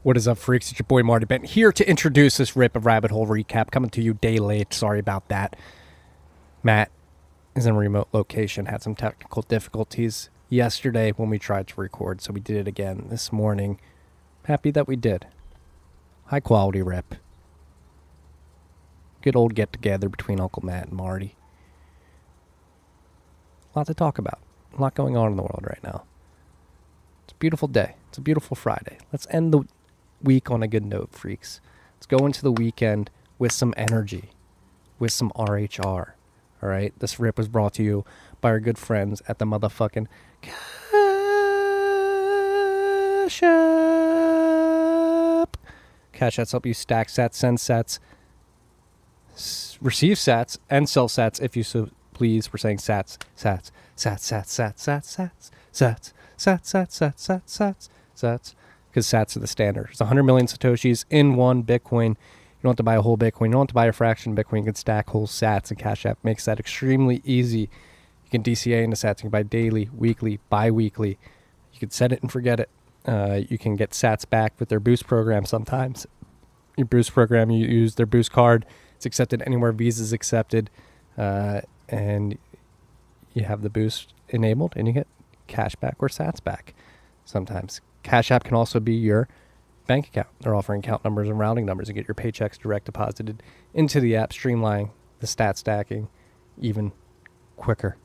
What is up, freaks? It's your boy Marty Bent here to introduce this Rip of Rabbit Hole recap. Coming to you day late. Sorry about that. Matt is in a remote location. Had some technical difficulties yesterday when we tried to record, so we did it again this morning. Happy that we did. High quality rip. Good old get together between Uncle Matt and Marty. A lot to talk about. A lot going on in the world right now. It's a beautiful day. It's a beautiful Friday. Let's end the week on a good note, freaks. Let's go into the weekend with some energy, with some RHR. All right, this rip was brought to you by our good friends at the motherfucking Cash App. Cash Apps help you stack sats, send sats, receive sats, and sell sats if you so please. We're saying sats, sats, sats, sats, sats, sats, sats, sats, sats, sats, sats, sats, sats. Because sats are the standard. There's 100 million Satoshis in one Bitcoin. You don't have to buy a whole Bitcoin. You don't have to buy a fraction of Bitcoin. You can stack whole sats, and Cash App makes that extremely easy. You can DCA into sats. You can buy daily, weekly, bi-weekly. You can set it and forget it. You can get sats back with their Boost program sometimes. Your Boost program, you use their Boost card. It's accepted anywhere Visa's accepted. And you have the Boost enabled, and you get cash back or sats back sometimes. Cash App can also be your bank account. They're offering account numbers and routing numbers to get your paychecks direct deposited into the app, streamlining the stat stacking even quicker.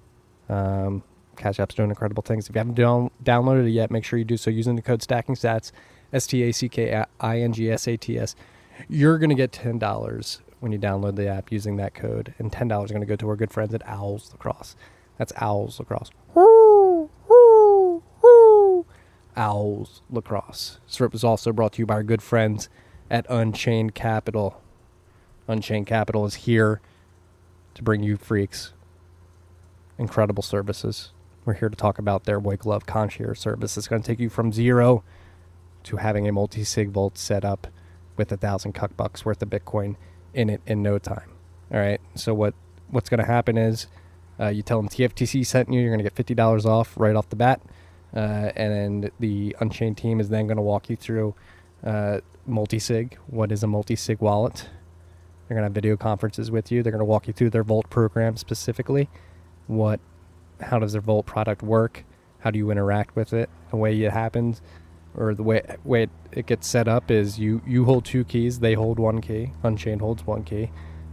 Cash App's doing incredible things. If you haven't downloaded it yet, make sure you do so using the code STACKINGSATS, STACKINGSATS. You're going to get $10 when you download the app using that code, and $10 is going to go to our good friends at Owls Lacrosse. That's Owls Lacrosse. Owls Lacrosse. This rip was also brought to you by our good friends at Unchained Capital. Unchained Capital is here to bring you freaks incredible services. We're here to talk about their white glove concierge service. It's going to take you from zero to having a multi-sig vault set up with 1,000 bucks worth of Bitcoin in it in no time. All right. So what's going to happen is you tell them TFTC sent you. You're going to get $50 off right off the bat. And then the Unchained team is then going to walk you through multi-sig. What is a multi-sig wallet? They're going to have video conferences with you. They're going to walk you through their Vault program specifically. How does their Vault product work? How do you interact with it? The way it happens, or the way it gets set up is you hold two keys. They hold one key. Unchained holds one key.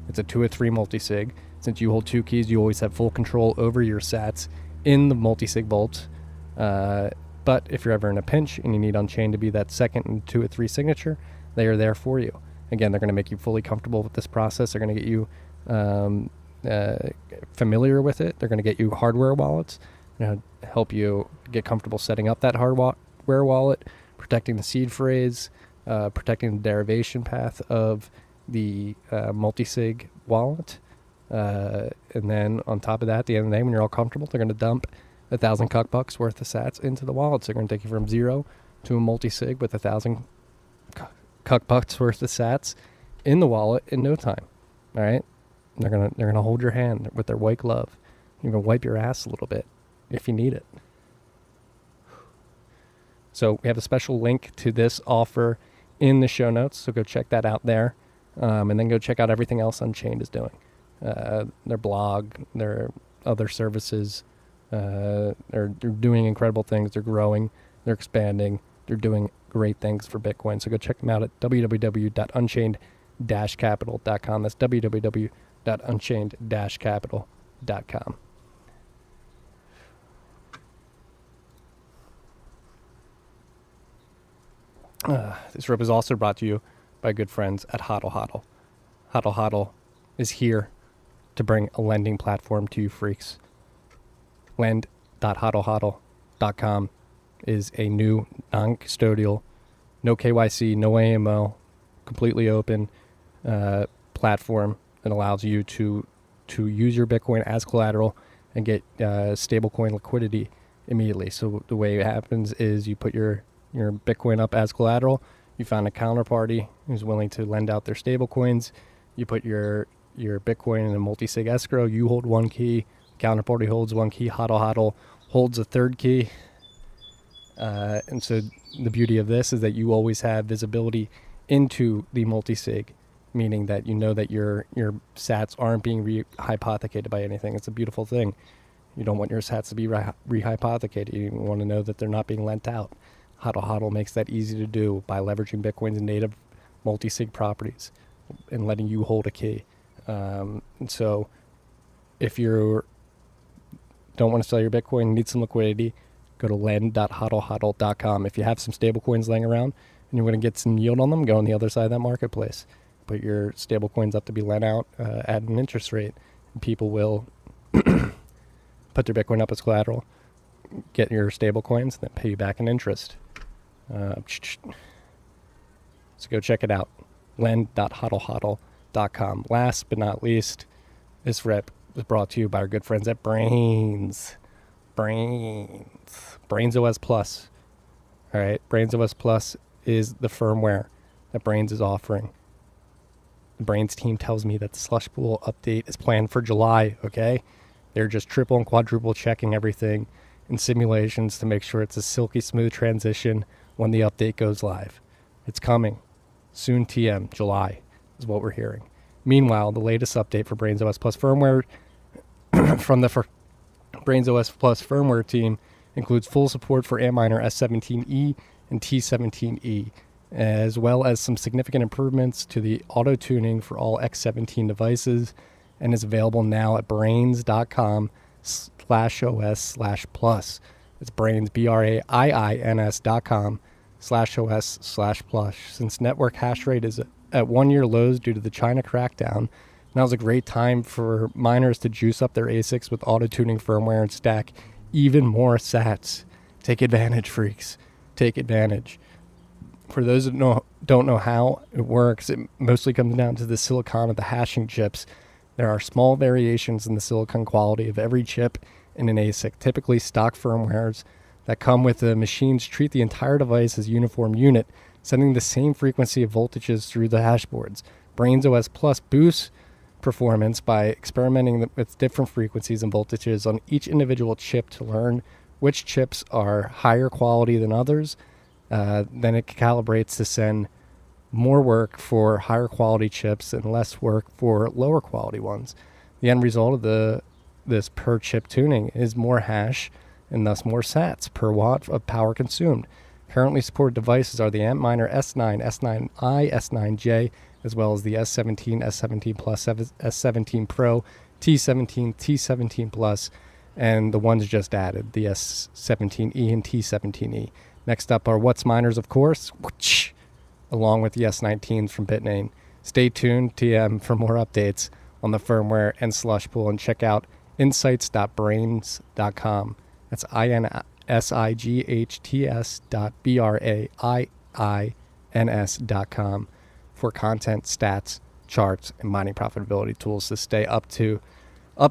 It's a 2 or 3 multi-sig. Since you hold two keys, you always have full control over your sats in the multi-sig Vault. But if you're ever in a pinch and you need Unchained to be that second and 2 or 3 signature, they are there for you. Again, they're going to make you fully comfortable with this process. They're going to get you familiar with it. They're going to get you hardware wallets. They're going to help you get comfortable setting up that hardware wallet, protecting the seed phrase, protecting the derivation path of the multi-sig wallet. And then on top of that, at the end of the day, when you're all comfortable, they're going to dump 1,000 bucks worth of sats into the wallet. So they're going to take you from zero to a multi-sig with 1,000 bucks worth of sats in the wallet in no time. All right, they're gonna hold your hand with their white glove. You can wipe your ass a little bit if you need it. So we have a special link to this offer in the show notes. So go check that out there, and then go check out everything else Unchained is doing. Their blog, their other services. They're doing incredible things. They're growing. They're expanding. They're doing great things for Bitcoin. So go check them out at www.unchained-capital.com. That's www.unchained-capital.com. This rip is also brought to you by good friends at Hodl Hodl. Hodl Hodl is here to bring a lending platform to you freaks. Lend.hodlhodl.com is a new non-custodial, no KYC, no AML, completely open platform that allows you to use your Bitcoin as collateral and get stablecoin liquidity immediately. So the way it happens is you put your Bitcoin up as collateral, you find a counterparty who's willing to lend out their stablecoins, you put your Bitcoin in a multi-sig escrow, you hold one key, counterparty holds one key, Hodl Hodl holds a third key, And so the beauty of this is that you always have visibility into the multi-sig, meaning that you know that your sats aren't being rehypothecated by anything. It's a beautiful thing. You don't want your sats to be rehypothecated. You want to know that they're not being lent out. HODL HODL makes that easy to do by leveraging Bitcoin's native multi-sig properties and letting you hold a key. And so if you don't want to sell your Bitcoin, need some liquidity, go to lend.hodlhodl.com. If you have some stable coins laying around and you want to get some yield on them, go on the other side of that marketplace. Put your stable coins up to be lent out at an interest rate. And people will put their Bitcoin up as collateral, get your stable coins, and then pay you back in interest. So go check it out. lend.hodlhodl.com. Last but not least, this rep is brought to you by our good friends at Brains OS Plus. All right, Brains OS Plus is the firmware that Brains is offering. The Brains team tells me that the slush pool update is planned for July. Okay, they're just triple and quadruple checking everything in simulations to make sure it's a silky smooth transition when the update goes live. It's coming soon. TM July is what we're hearing. Meanwhile, the latest update for Brains OS Plus firmware from the Brains OS Plus firmware team includes full support for Antminer S17E and T17E, as well as some significant improvements to the auto tuning for all X17 devices, and is available now at brains.com/os/plus. It's brains, BRAIINS.com/os/plus. Since network hash rate is at 1 year lows due to the China crackdown, now's a great time for miners to juice up their ASICs with auto-tuning firmware and stack even more sats. Take advantage, freaks. Take advantage. For those that don't know how it works, it mostly comes down to the silicon of the hashing chips. There are small variations in the silicon quality of every chip in an ASIC. Typically, stock firmwares that come with the machines treat the entire device as a uniform unit, sending the same frequency of voltages through the hashboards. Brains OS Plus boosts performance by experimenting with different frequencies and voltages on each individual chip to learn which chips are higher quality than others. Then it calibrates to send more work for higher quality chips and less work for lower quality ones. The end result of this per chip tuning is more hash and thus more sats per watt of power consumed. Currently supported devices are the Antminer S9, S9i, S9J, as well as the S17, S17 Plus, S17 Pro, T17, T17 Plus, and the ones just added, the S17E and T17E. Next up are What's Miners, of course, along with the S19s from Bitmain. Stay tuned, TM, for more updates on the firmware and slush pool, and check out insights.brains.com. That's insights.brains.com for content, stats, charts, and mining profitability tools to stay up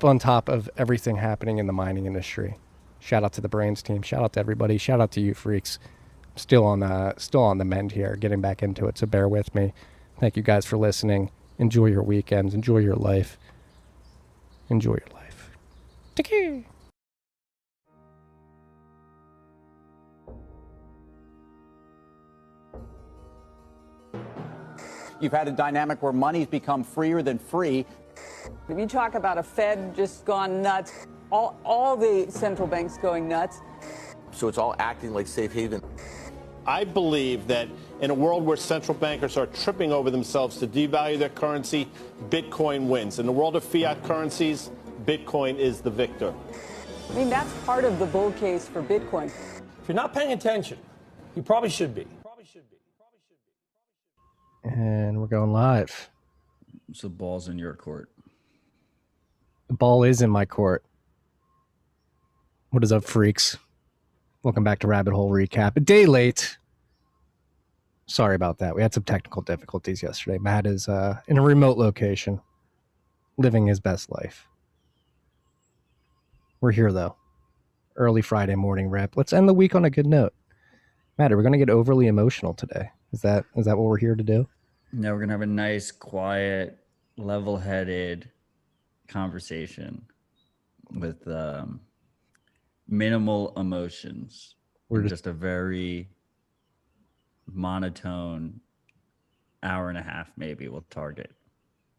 on top of everything happening in the mining industry. Shout out to the Brains team. Shout out to everybody. Shout out to you freaks. Still on the mend here, getting back into it, so bear with me. Thank you guys for listening. Enjoy your weekends. Enjoy your life. Enjoy your life. Take care. You've had a dynamic where money's become freer than free. If you talk about a Fed just gone nuts, all the central banks going nuts. So it's all acting like safe haven. I believe that in a world where central bankers are tripping over themselves to devalue their currency, Bitcoin wins. In the world of fiat currencies, Bitcoin is the victor. I mean, that's part of the bull case for Bitcoin. If you're not paying attention, you probably should be. And we're going live. So ball's in your court. The ball is in my court. What is up, freaks? Welcome back to Rabbit Hole Recap. A day late. Sorry about that. We had some technical difficulties yesterday. Matt is in a remote location, living his best life. We're here, though. Early Friday morning rep. Let's end the week on a good note. Matt, are we going to get overly emotional today? Is that what we're here to do? No, we're going to have a nice, quiet, level-headed conversation with minimal emotions. We're in just just a very monotone hour and a half, maybe we'll target.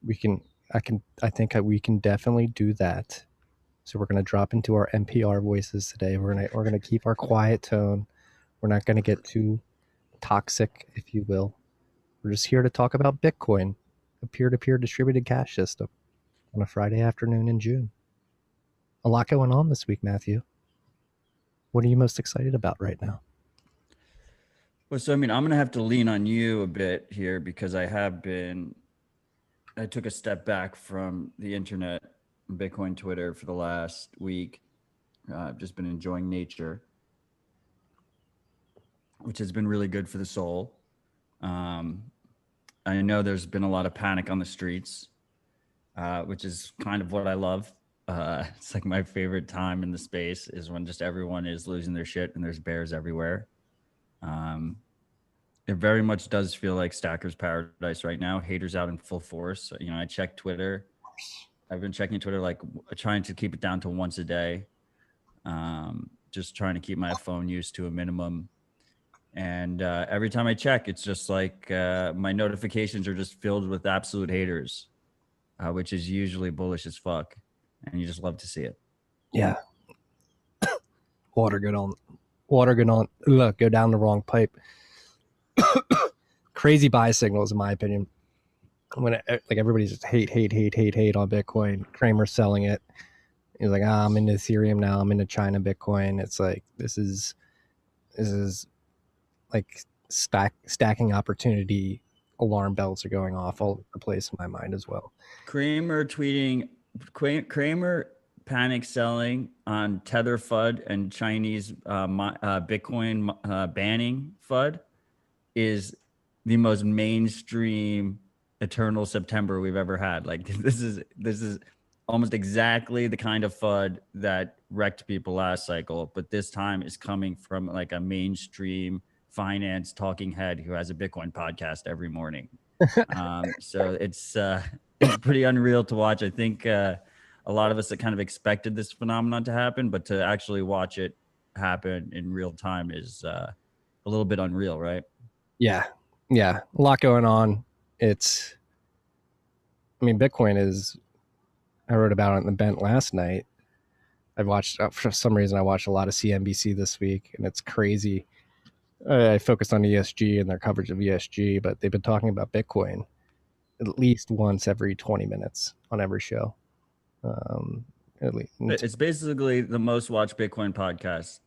we can I think we can definitely do that. So we're gonna drop into our NPR voices today. We're gonna keep our quiet tone. We're not gonna get too toxic, if you will. We're just here to talk about Bitcoin, a peer-to-peer distributed cash system, on a Friday afternoon in June. A lot going on this week, Matthew. What are you most excited about right now? Well, so I mean, I'm gonna have to lean on you a bit here because I took a step back from the internet, Bitcoin, Twitter for the last week. I've just been enjoying nature, which has been really good for the soul. I know there's been a lot of panic on the streets, which is kind of what I love. It's like my favorite time in the space is when just everyone is losing their shit and there's bears everywhere. It very much does feel like Stacker's paradise right now. Haters out in full force. You know, I check Twitter. I've been checking Twitter, like trying to keep it down to once a day. Just trying to keep my phone use to a minimum. And every time I check, it's just like my notifications are just filled with absolute haters, which is usually bullish as fuck. And you just love to see it. Yeah. Water good on. Look, go down the wrong pipe. Crazy buy signals, in my opinion. When like everybody's just hate on Bitcoin. Kramer's selling it. He's like, I'm into Ethereum now. I'm into China Bitcoin. It's like this is like stacking opportunity. Alarm bells are going off all over the place in my mind as well. Kramer panic selling on Tether FUD and Chinese Bitcoin banning FUD is the most mainstream eternal September we've ever had. Like this is almost exactly the kind of FUD that wrecked people last cycle, but this time is coming from like a mainstream finance talking head who has a Bitcoin podcast every morning. So it's pretty unreal to watch. I think a lot of us that kind of expected this phenomenon to happen, but to actually watch it happen in real time is a little bit unreal, right? Yeah, a lot going on. Bitcoin is. I wrote about it in the Bent last night. I've watched for some reason. I watched a lot of CNBC this week, and it's crazy. I focused on ESG and their coverage of ESG, but they've been talking about Bitcoin at least once every 20 minutes on every show. At least. It's basically the most watched Bitcoin podcast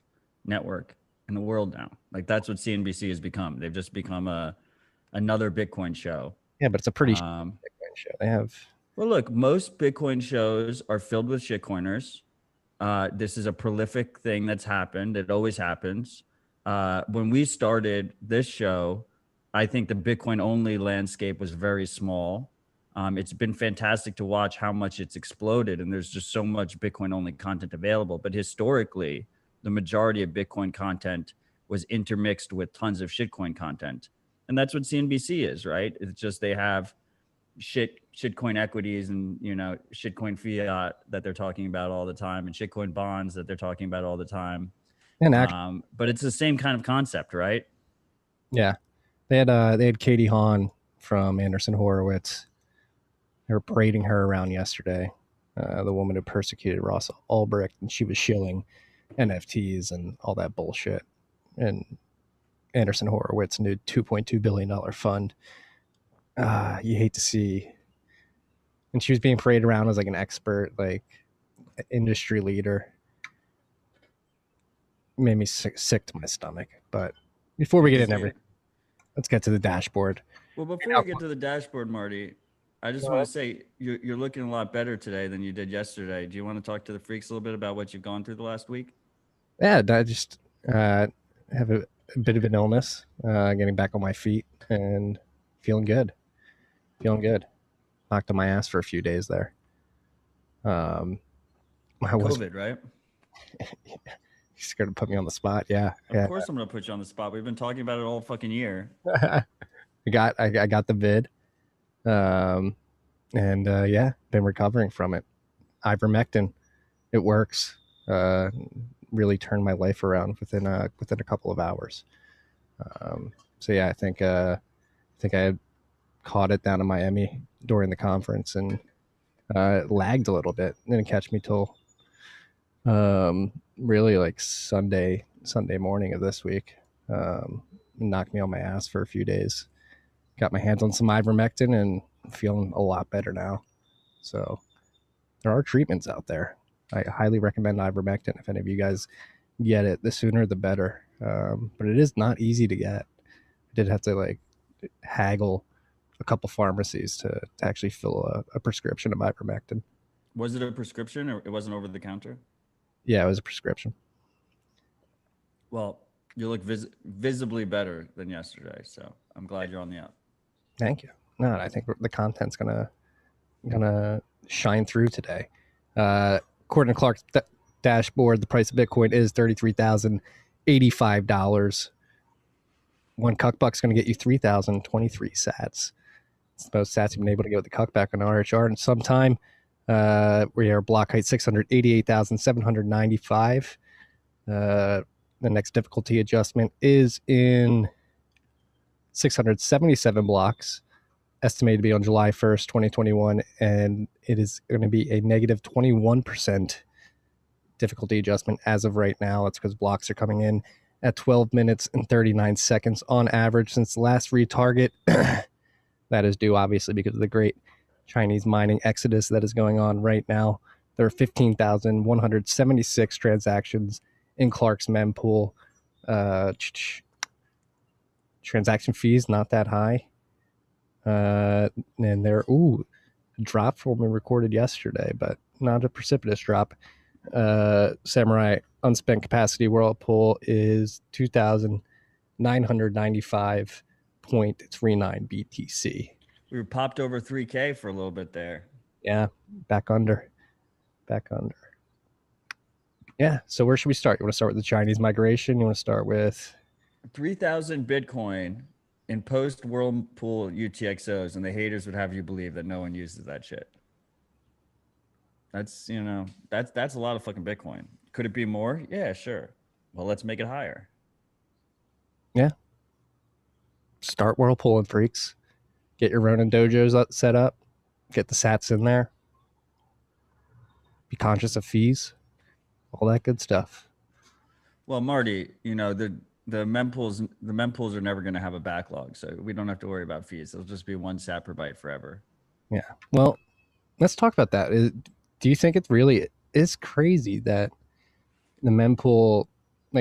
network in the world now. Like that's what CNBC has become. They've just become another Bitcoin show. Yeah, but it's a pretty Bitcoin show. They have. Well, look, most Bitcoin shows are filled with shitcoiners. This is a prolific thing that's happened. It always happens. When we started this show, I think the Bitcoin only landscape was very small. It's been fantastic to watch how much it's exploded, and there's just so much Bitcoin only content available. But historically, the majority of Bitcoin content was intermixed with tons of shitcoin content. And that's what CNBC is, right? It's just they have shitcoin equities and, you know, shitcoin fiat that they're talking about all the time and shitcoin bonds that they're talking about all the time. And but it's the same kind of concept, right? Yeah. They had Katie Hahn from Anderson Horowitz. They were parading her around yesterday, the woman who persecuted Ross Ulbricht, and she was shilling NFTs and all that bullshit. And Anderson Horowitz, new $2.2 billion fund. You hate to see. And she was being paraded around as like an expert, like industry leader. Made me sick to my stomach. But before we get into everything, let's get to the dashboard. Well, before we get to the dashboard, Marty, I just want to say you're looking a lot better today than you did yesterday. Do you want to talk to the freaks a little bit about what you've gone through the last week? Yeah, I just have a bit of an illness, getting back on my feet and feeling good. Knocked on my ass for a few days there. COVID, right? You're scared to put me on the spot. Yeah. Of course I'm going to put you on the spot. We've been talking about it all fucking year. I got the vid. Been recovering from it. Ivermectin. It works. really turned my life around within a couple of hours. So yeah, I think I had caught it down in Miami during the conference, and it lagged a little bit. It didn't catch me till really like Sunday morning of this week. Knocked me on my ass for a few days. Got my hands on some ivermectin and feeling a lot better now. So there are treatments out there. I highly recommend ivermectin if any of you guys get it. The sooner the better. But it is not easy to get. I did have to like haggle a couple pharmacies to actually fill a prescription of ivermectin. Was it a prescription or it wasn't over the counter? Yeah, it was a prescription. Well, you look visibly better than yesterday, so I'm glad you're on the up. Thank you. No, I think the content's gonna shine through today. According to Clark's dashboard, the price of Bitcoin is $33,085. One cuck buck's going to get you 3,023 sats. It's the most sats you've been able to get with the cuck back on RHR in some time. We are block height 688,795. The next difficulty adjustment is in 677 blocks, estimated to be on July 1st, 2021, and it is going to be a negative 21% difficulty adjustment as of right now. That's because blocks are coming in at 12 minutes and 39 seconds on average since the last retarget. That is due, obviously, because of the great Chinese mining exodus that is going on right now. There are 15,176 transactions in Clark's mempool. Transaction fees not that high. And there, drop from when we recorded yesterday, but not a precipitous drop. Samurai unspent capacity whirlpool is 2,995.39 BTC. We were popped over 3K for a little bit there. Yeah, back under. Yeah, so where should we start? You want to start with the Chinese migration? You want to start with 3,000 Bitcoin in post whirlpool UTXOs, and the haters would have you believe that no one uses that shit. That's, that's a lot of fucking Bitcoin. Could it be more? Yeah, sure. Well, let's make it higher. Yeah. Start whirlpooling, freaks. Get your Ronin dojos set up. Get the sats in there. Be conscious of fees. All that good stuff. Well, Marty, the mempools are never going to have a backlog, so we don't have to worry about fees. It'll just be one sat per byte forever. Yeah. Well, let's talk about that. Do you think it really is crazy that the mempool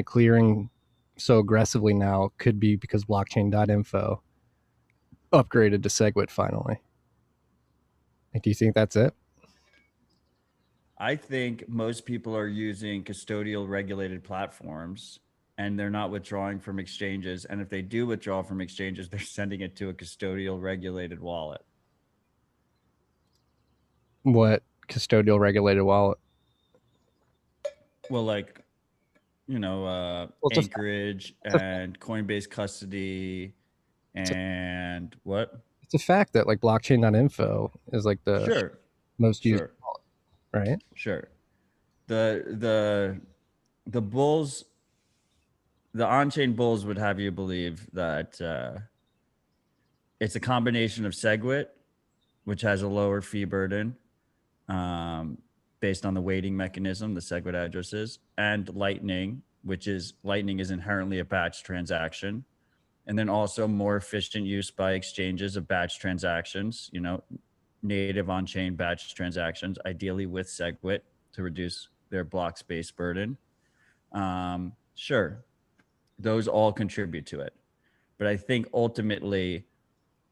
clearing so aggressively now could be because blockchain.info upgraded to SegWit finally? Do you think that's it? I think most people are using custodial regulated platforms and they're not withdrawing from exchanges. And if they do withdraw from exchanges, they're sending it to a custodial regulated wallet. What custodial regulated wallet? Well, Anchorage and Coinbase custody and what? It's a fact that blockchain.info is the most used wallet, right? Sure. The bulls, the on-chain bulls would have you believe that it's a combination of SegWit, which has a lower fee burden based on the weighting mechanism, the SegWit addresses, and Lightning, Lightning is inherently a batch transaction. And then also more efficient use by exchanges of batch transactions, native on-chain batch transactions, ideally with SegWit to reduce their block space burden. Sure, those all contribute to it. But I think ultimately,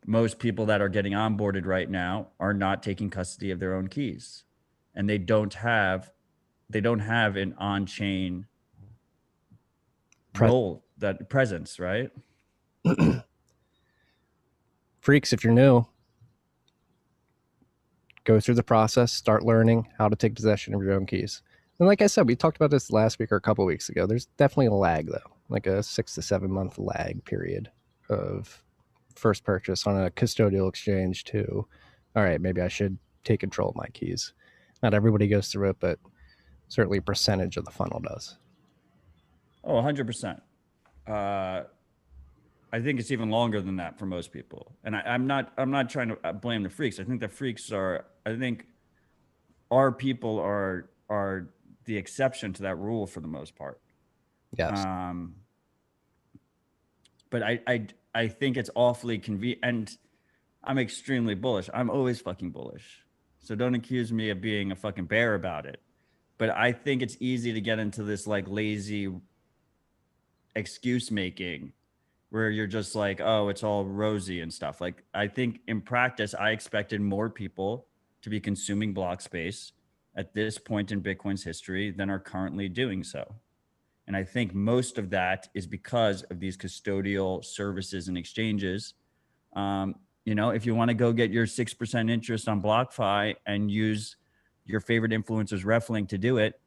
most people that are getting onboarded right now are not taking custody of their own keys. And they don't have an on-chain role, that presence, right? Freaks, if you're new, go through the process, start learning how to take possession of your own keys. And like I said, we talked about this last week or a couple of weeks ago. There's definitely a lag, though, like a 6 to 7 month lag period of first purchase on a custodial exchange to, all right, maybe I should take control of my keys. Not everybody goes through it, but certainly a percentage of the funnel does. Oh, 100%. I think it's even longer than that for most people. And I'm not trying to blame the freaks. I think the freaks are, I think our people are the exception to that rule for the most part. Yes. Um, but I think it's awfully convenient, and I'm extremely bullish. I'm always fucking bullish. So don't accuse me of being a fucking bear about it. But I think it's easy to get into this like lazy excuse making where you're just like, oh, it's all rosy and stuff. Like, I think in practice, I expected more people to be consuming block space at this point in Bitcoin's history than are currently doing so. And I think most of that is because of these custodial services and exchanges. If you want to go get your 6% interest on BlockFi and use your favorite influencer's reflink to do it,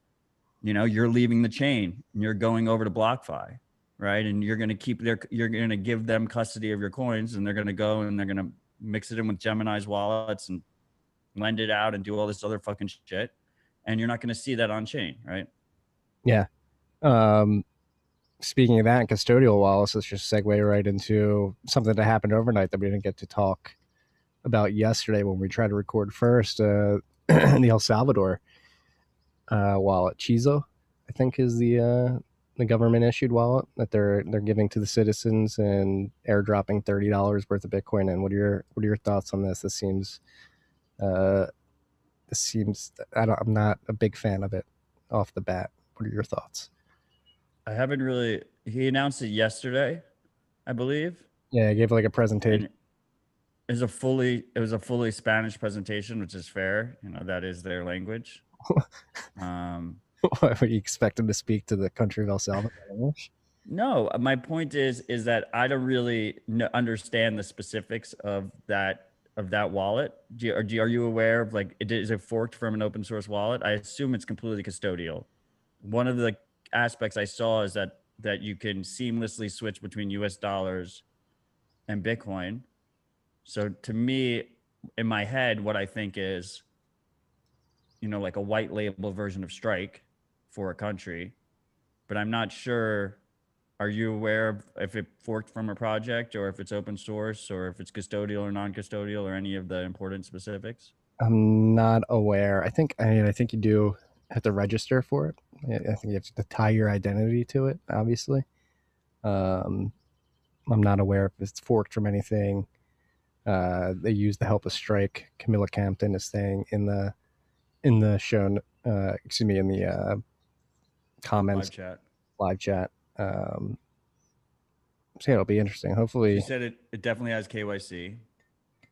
you're leaving the chain and you're going over to BlockFi, right? And you're going to give them custody of your coins, and they're going to go and they're going to mix it in with Gemini's wallets and lend it out and do all this other fucking shit. And you're not going to see that on chain, right? Yeah. Speaking of that, and custodial wallets, let's just segue right into something that happened overnight that we didn't get to talk about yesterday when we tried to record first. The El Salvador wallet, Chizo, I think, is the government issued wallet that they're giving to the citizens and airdropping $30 worth of Bitcoin. And what are your thoughts on this? I'm not a big fan of it off the bat. What are your thoughts? I haven't really. He announced it yesterday, I believe. Yeah, I gave like a presentation. And it was a fully Spanish presentation, which is fair. That is their language. What were you expecting to speak to the country of El Salvador in English? No, my point is that I don't really understand the specifics of that wallet. Are you aware of, like, is it forked from an open source wallet? I assume it's completely custodial. One of the aspects I saw is that you can seamlessly switch between US dollars and Bitcoin. So to me, in my head, what I think is, like a white label version of Strike for a country, but I'm not sure. Are you aware of if it forked from a project, or if it's open source, or if it's custodial or non-custodial, or any of the important specifics? I'm not aware. I think you do have to register for it. I think you have to tie your identity to it, obviously. I'm not aware if it's forked from anything. They use the help of Strike. Camilla Campton is saying in the show, in the comments, live chat. So it'll be interesting. Hopefully, She said it definitely has KYC.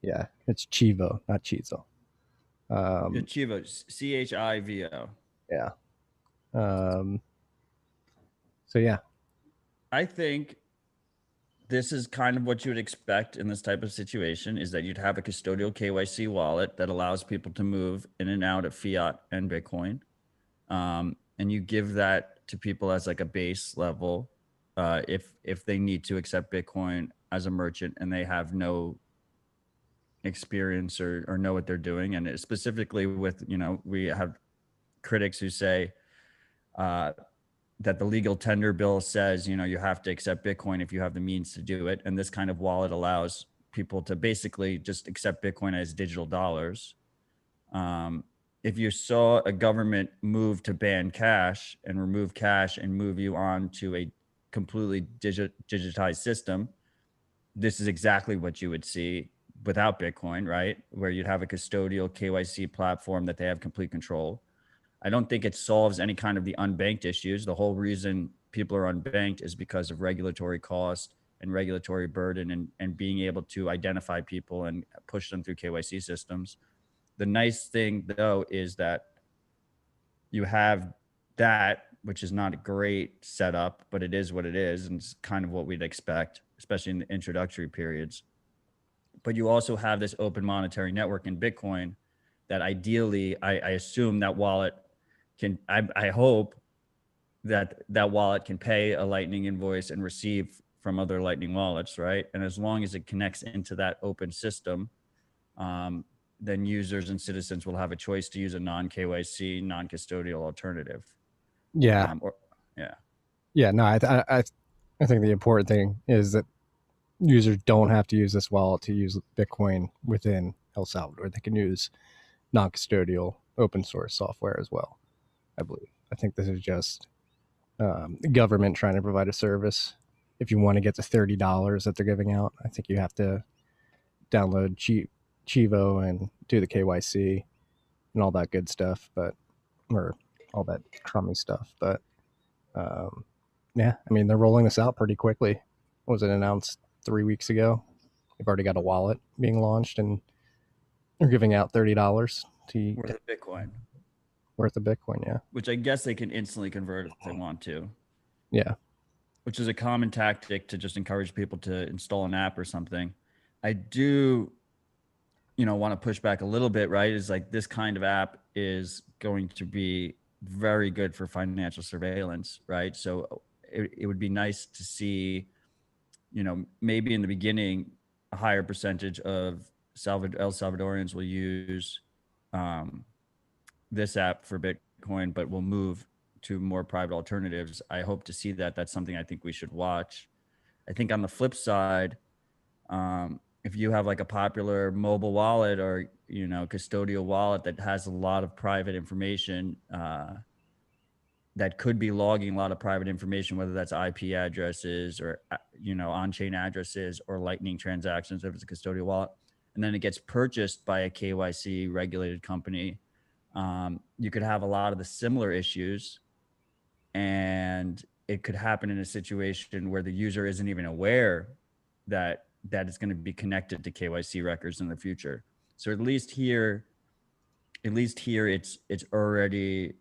yeah, it's Chivo, not Chizo. Chivo, CHIVO. Yeah. So yeah, I think this is kind of what you would expect in this type of situation, is that you'd have a custodial KYC wallet that allows people to move in and out of fiat and Bitcoin. And you give that to people as like a base level, if they need to accept Bitcoin as a merchant and they have no experience or know what they're doing. And specifically with, we have critics who say that the legal tender bill says, you have to accept Bitcoin if you have the means to do it. And this kind of wallet allows people to basically just accept Bitcoin as digital dollars. If you saw a government move to ban cash and remove cash and move you on to a completely digitized system, this is exactly what you would see without Bitcoin, right? Where you'd have a custodial KYC platform that they have complete control. I don't think it solves any kind of the unbanked issues. The whole reason people are unbanked is because of regulatory cost and regulatory burden and being able to identify people and push them through KYC systems. The nice thing, though, is that you have that, which is not a great setup, but it is what it is, and it's kind of what we'd expect, especially in the introductory periods. But you also have this open monetary network in Bitcoin that ideally, I assume that wallet can, I hope that wallet can pay a Lightning invoice and receive from other Lightning wallets, right? And as long as it connects into that open system, then users and citizens will have a choice to use a non-KYC, non-custodial alternative. Yeah. Yeah. Yeah, no, I think the important thing is that users don't have to use this wallet to use Bitcoin within El Salvador. They can use non-custodial open source software as well, I believe. I think this is just the government trying to provide a service. If you want to get the $30 that they're giving out, I think you have to download Chivo and do the KYC and all that good stuff, but or all that crummy stuff. But yeah, I mean, they're rolling this out pretty quickly. Was it announced 3 weeks ago? They've already got a wallet being launched, and they're giving out $30 to Worth of Bitcoin, worth of Bitcoin. Yeah, which I guess they can instantly convert if they want to. yeah, Which is a common tactic to just encourage people to install an app or something. I do, want to push back a little bit, right? Is like this kind of app is going to be very good for financial surveillance, right? So it would be nice to see, maybe in the beginning, a higher percentage of El Salvadorians will use this app for Bitcoin, but will move to more private alternatives. I hope to see that. That's something I think we should watch. I think on the flip side, if you have like a popular mobile wallet or custodial wallet that has a lot of private information, that could be logging a lot of private information, whether that's IP addresses or on-chain addresses or Lightning transactions if it's a custodial wallet, and then it gets purchased by a KYC regulated company, you could have a lot of the similar issues, and it could happen in a situation where the user isn't even aware that it's going to be connected to KYC records in the future. So at least here it's already,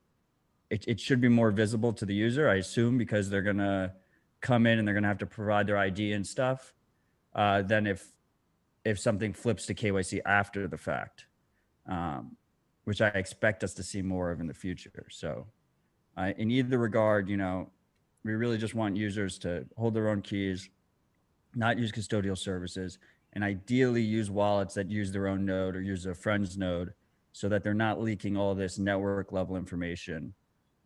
it should be more visible to the user, I assume, because they're going to come in and they're going to have to provide their ID and stuff, than if something flips to KYC after the fact, which I expect us to see more of in the future. So in either regard, we really just want users to hold their own keys, not use custodial services, and ideally use wallets that use their own node or use a friend's node so that they're not leaking all this network level information,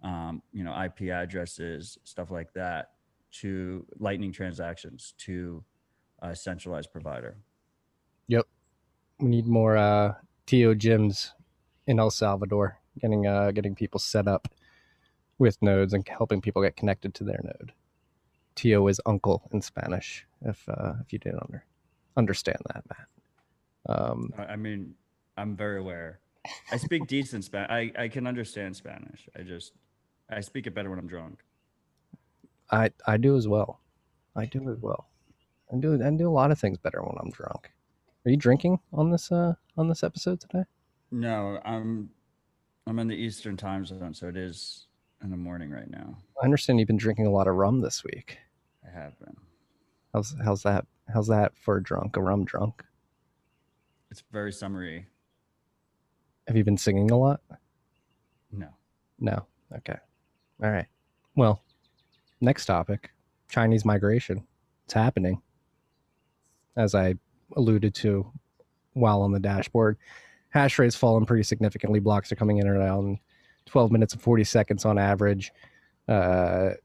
IP addresses, stuff like that, to Lightning transactions to a centralized provider. yep. We need more TO gyms in El Salvador, getting people set up with nodes and helping people get connected to their node. Tio is uncle in Spanish, if you didn't understand that, Matt. I mean, I'm very aware. I speak decent Spanish. I can understand Spanish. I speak it better when I'm drunk. I do as well. I do as well. I do a lot of things better when I'm drunk. Are you drinking on this episode today? No, I'm in the Eastern time zone, so it is in the morning right now. I understand you've been drinking a lot of rum this week. I have been. How's that for a rum drunk? It's very summery. Have you been singing a lot? No. Okay. All right. Well, next topic, Chinese migration. It's happening. As I alluded to while on the dashboard, hash rate's fallen pretty significantly. Blocks are coming in around 12 minutes and 40 seconds on average. Looks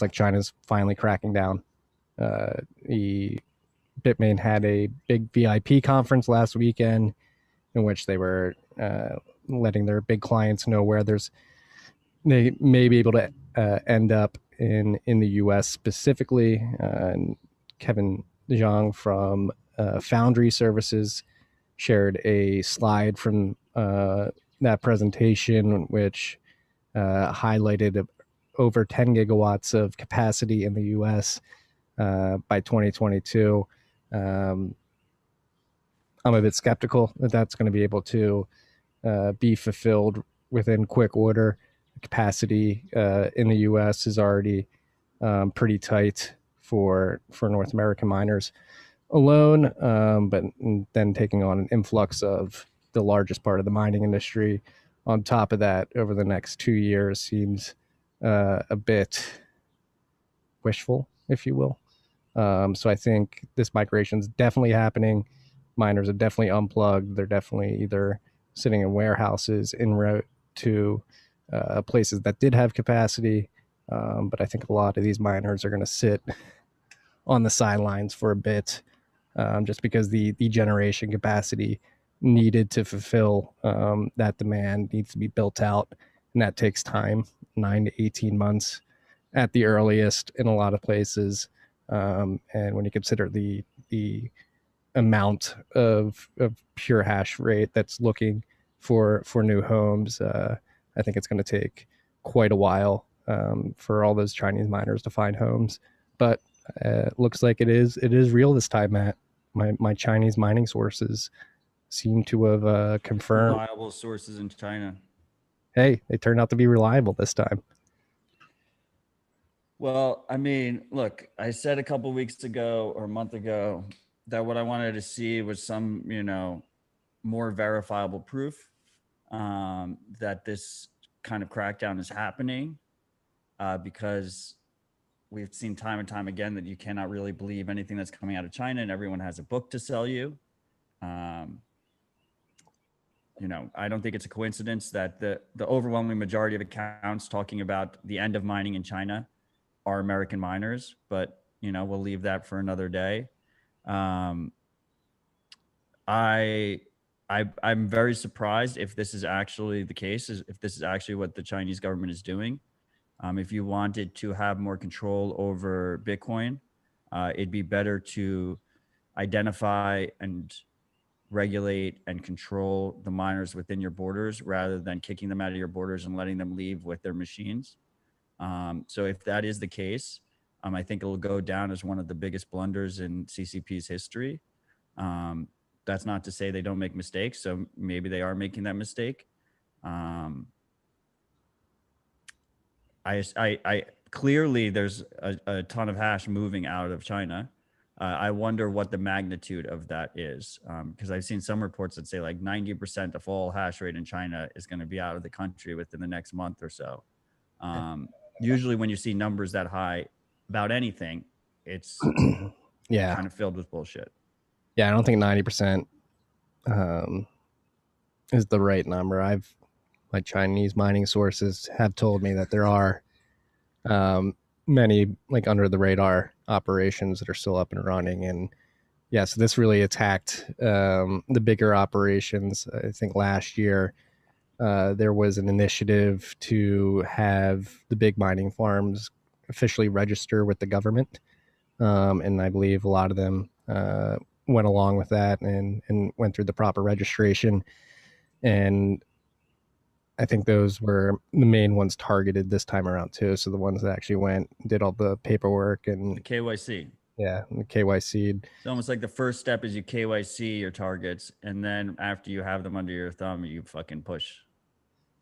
like China's finally cracking down. The Bitmain had a big VIP conference last weekend in which they were letting their big clients know where they may be able to end up in the U.S. specifically. And Kevin Zhang from Foundry Services shared a slide from that presentation, which highlighted over 10 gigawatts of capacity in the U.S. By 2022. I'm a bit skeptical that that's going to be able to be fulfilled within quick order. Capacity in the U.S. is already pretty tight for North American miners alone, but then taking on an influx of the largest part of the mining industry on top of that over the next 2 years seems a bit wishful, if you will. So I think this migration is definitely happening. Miners are definitely unplugged. They're definitely either sitting in warehouses en route to places that did have capacity, But I think a lot of these miners are going to sit on the sidelines for a bit, just because the generation capacity needed to fulfill that demand needs to be built out, and that takes time, 9 to 18 months at the earliest in a lot of places. And when you consider the amount of pure hash rate that's looking for new homes, I think it's going to take quite a while for all those Chinese miners to find homes. But looks like it is real this time, Matt. My Chinese mining sources seem to have confirmed. Reliable sources in China. Hey, they turned out to be reliable this time. Well, I mean, look, I said a couple weeks ago or a month ago that what I wanted to see was some, more verifiable proof that this kind of crackdown is happening, because we've seen time and time again that you cannot really believe anything that's coming out of China, and everyone has a book to sell you. I don't think it's a coincidence that the overwhelming majority of accounts talking about the end of mining in China are American miners, but we'll leave that for another day. I'm very surprised if this is actually the case, if this is actually what the Chinese government is doing. If you wanted to have more control over Bitcoin, it'd be better to identify and regulate and control the miners within your borders rather than kicking them out of your borders and letting them leave with their machines. So if that is the case, I think it'll go down as one of the biggest blunders in CCP's history. That's not to say they don't make mistakes. So maybe they are making that mistake. I clearly there's a ton of hash moving out of China. I wonder what the magnitude of that is, because I've seen some reports that say like 90% of all hash rate in China is going to be out of the country within the next month or so. Usually when you see numbers that high about anything, it's Yeah. kind of filled with bullshit. Yeah, I don't think 90% is the right number. My Chinese mining sources have told me that there are many like under the radar operations that are still up and running. And yeah, so this really attacked the bigger operations. I think last year there was an initiative to have the big mining farms officially register with the government. And I believe a lot of them went along with that and went through the proper registration. And I think those were the main ones targeted this time around too. So the ones that actually went, did all the paperwork and The KYC. yeah, the KYC. It's almost like the first step is you KYC your targets, and then after you have them under your thumb, you fucking push.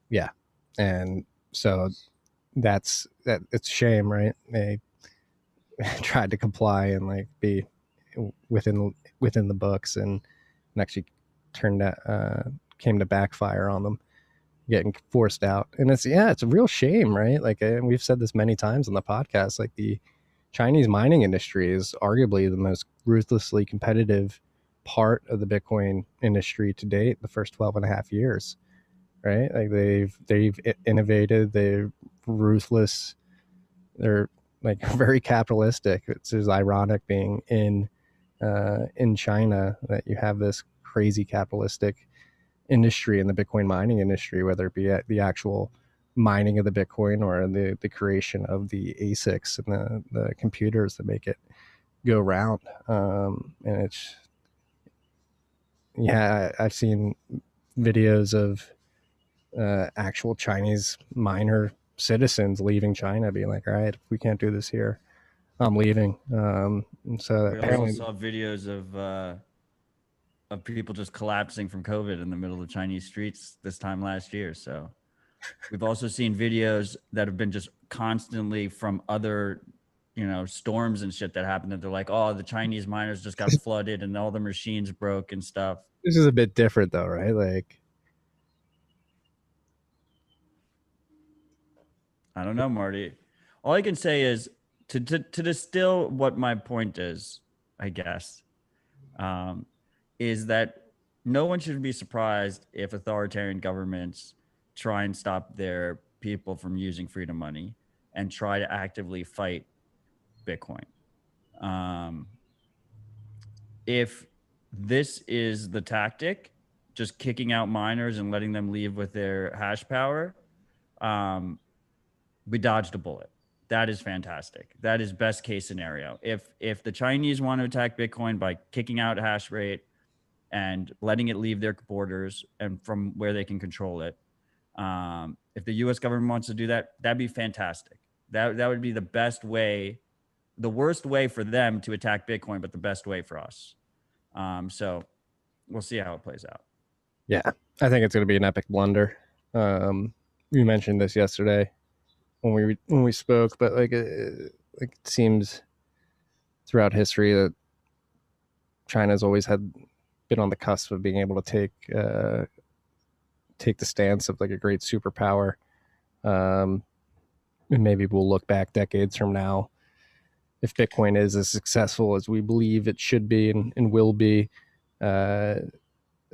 Yeah, and so it's a shame, right? They tried to comply and like be within the books, and actually came to backfire on them, getting forced out. And it's a real shame, right? Like, and we've said this many times on the podcast, like the Chinese mining industry is arguably the most ruthlessly competitive part of the Bitcoin industry to date, the first 12 and a half years, right? Like they've innovated, they're ruthless, they're like very capitalistic. It's just ironic being in China that you have this crazy capitalistic industry in the Bitcoin mining industry, whether it be at the actual mining of the Bitcoin or the creation of the ASICs and the computers that make it go round. And it's, I've seen videos of actual Chinese miner citizens leaving China, being like, all right, if we can't do this here, I'm leaving. And so We apparently also saw videos of people just collapsing from COVID in the middle of the Chinese streets this time last year. So we've also seen videos that have been just constantly from other, storms and shit that happened, that they're like, oh, the Chinese miners just got flooded and all the machines broke and stuff. this is a bit different though, right? Like, I don't know, Marty. All I can say is to distill what my point is, I guess, is that no one should be surprised if authoritarian governments try and stop their people from using freedom money. and try to actively fight Bitcoin. If this is the tactic, just kicking out miners and letting them leave with their hash power, we dodged a bullet. That is fantastic. That is best case scenario. If the Chinese want to attack Bitcoin by kicking out hash rate and letting it leave their borders and from where they can control it, if the U.S. government wants to do that, that'd be fantastic. That would be the best way, the worst way for them to attack Bitcoin, but the best way for us. So we'll see how it plays out. Yeah, I think it's going to be an epic blunder. You mentioned this yesterday when we spoke, but like it seems throughout history that China's always been on the cusp of being able to take the stance of like a great superpower. And maybe we'll look back decades from now, if Bitcoin is as successful as we believe it should be and will be,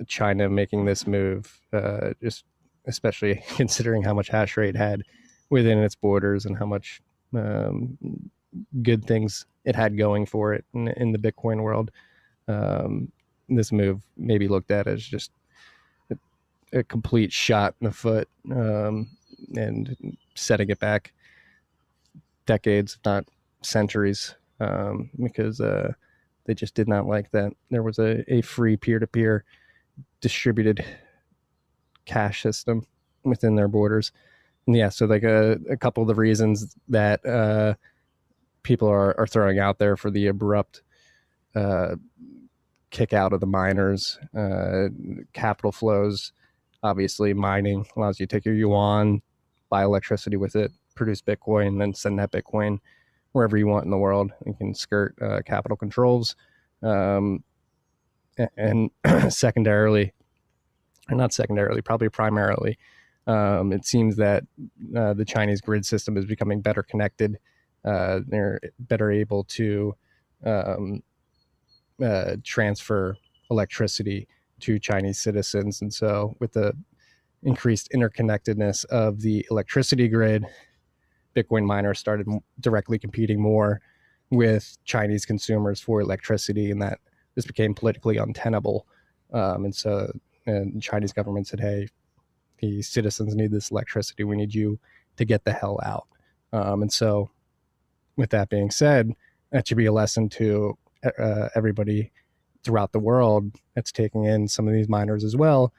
China making this move, just especially considering how much hash rate had within its borders and how much good things it had going for it in the Bitcoin world. This move may be looked at as just a complete shot in the foot, and setting it back decades, if not centuries, because they just did not like that there was a free peer-to-peer distributed cash system within their borders. And yeah, so like a couple of the reasons that people are throwing out there for the abrupt kick out of the miners, capital flows. Obviously, mining allows you to take your yuan, buy electricity with it, produce Bitcoin, then send that Bitcoin wherever you want in the world. You can skirt capital controls. And secondarily, or not secondarily, probably primarily, it seems that the Chinese grid system is becoming better connected. They're better able to transfer electricity to Chinese citizens. And so with the increased interconnectedness of the electricity grid, Bitcoin miners started directly competing more with Chinese consumers for electricity, and that this became politically untenable. And so the Chinese government said, hey, the citizens need this electricity. We need you to get the hell out. And so with that being said, that should be a lesson to everybody throughout the world that's taking in some of these miners as well.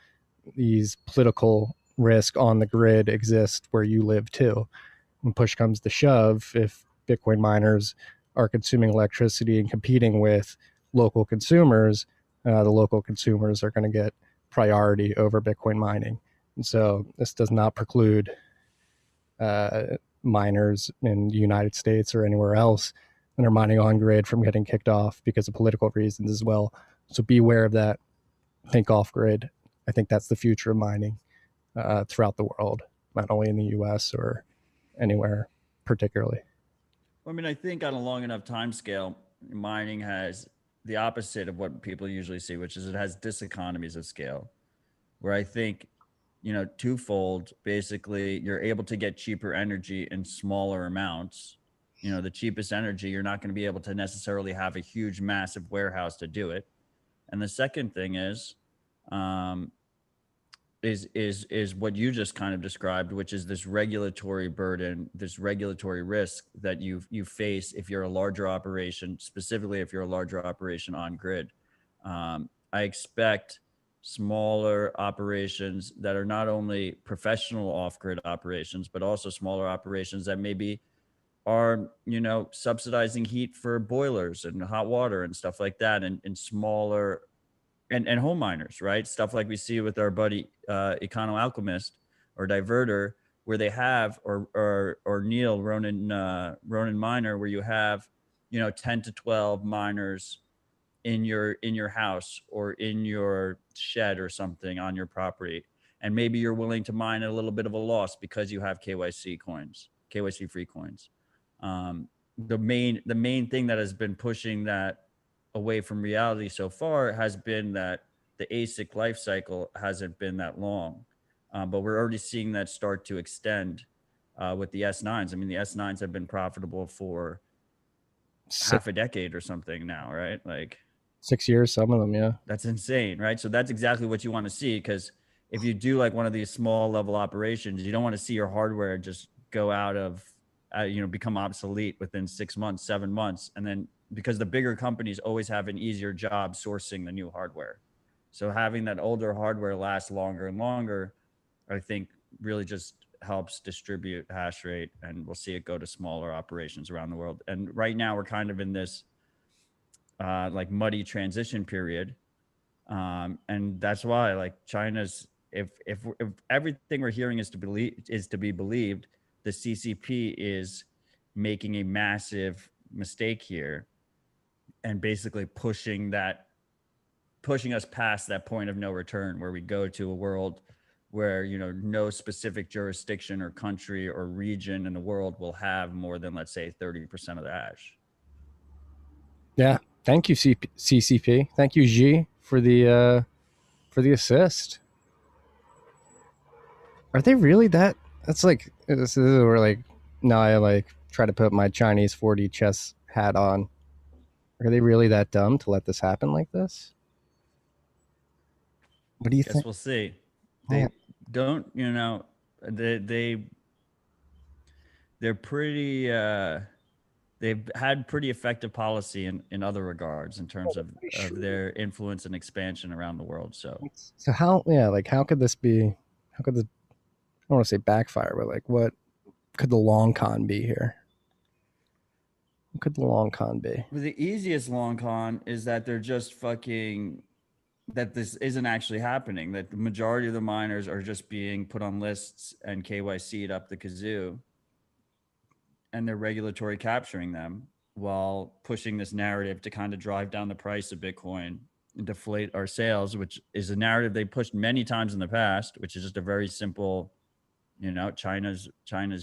These political risk on the grid exist where you live too. When push comes to shove, if Bitcoin miners are consuming electricity and competing with local consumers, the local consumers are going to get priority over Bitcoin mining. And so this does not preclude miners in the United States or anywhere else that are mining on grid from getting kicked off because of political reasons as well. So be aware of that. Think off grid. I think that's the future of mining throughout the world, not only in the US or anywhere particularly. I mean, I think on a long enough time scale, mining has the opposite of what people usually see, which is it has diseconomies of scale, where I think, twofold, basically, you're able to get cheaper energy in smaller amounts. The cheapest energy, you're not going to be able to necessarily have a huge, massive warehouse to do it. And the second thing is what you just kind of described, which is this regulatory burden, this regulatory risk that you face if you're a larger operation, specifically if you're a larger operation on grid. I expect smaller operations that are not only professional off-grid operations, but also smaller operations that maybe are, subsidizing heat for boilers and hot water and stuff like that, and smaller and home miners, right? Stuff like we see with our buddy Econo Alchemist or Diverter, where they have, or Neil Ronin Miner, where you have, 10 to 12 miners in your house or in your shed or something on your property, and maybe you're willing to mine at a little bit of a loss because you have KYC free coins. The main thing that has been pushing that away from reality so far has been that the ASIC life cycle hasn't been that long, but we're already seeing that start to extend with the S9s. I mean, the S9s have been profitable for Six, half a decade or something now, right? Like 6 years, some of them, yeah. that's insane, right? So that's exactly what you want to see, because if you do like one of these small level operations, you don't want to see your hardware just go out of, become obsolete within 6 months, 7 months. And then because the bigger companies always have an easier job sourcing the new hardware. So having that older hardware last longer and longer, I think really just helps distribute hash rate, and we'll see it go to smaller operations around the world. And right now we're kind of in this like muddy transition period. And that's why like China's, if everything we're hearing is to be believed, the CCP is making a massive mistake here and basically pushing us past that point of no return, where we go to a world where, no specific jurisdiction or country or region in the world will have more than, let's say, 30% of the hash. Yeah. Thank you, CCP. Thank you, Xi, for the assist. Are they really that? That's like, this is where like, now I like try to put my Chinese 4D chess hat on. Are they really that dumb to let this happen like this? What do you Guess think? we'll see. Yeah. They don't, they're pretty, they've had pretty effective policy in other regards in terms of their influence and expansion around the world. So how, yeah, like how could this be, how could this, I don't want to say backfire, but like what could the long con be here? What could the long con be? the easiest long con is that they're just fucking, that this isn't actually happening, that the majority of the miners are just being put on lists and KYC'd up the kazoo, and they're regulatory capturing them while pushing this narrative to kind of drive down the price of Bitcoin and deflate our sales, which is a narrative they pushed many times in the past, which is just a very simple, China's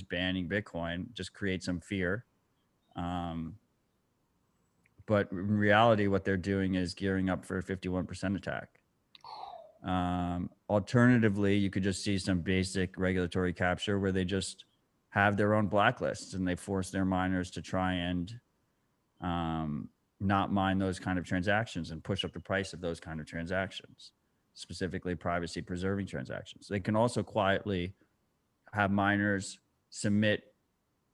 banning Bitcoin, just create some fear. But in reality, what they're doing is gearing up for a 51% attack. Alternatively, you could just see some basic regulatory capture where they just have their own blacklists and they force their miners to try and not mine those kind of transactions and push up the price of those kind of transactions, specifically privacy preserving transactions. They can also quietly have miners submit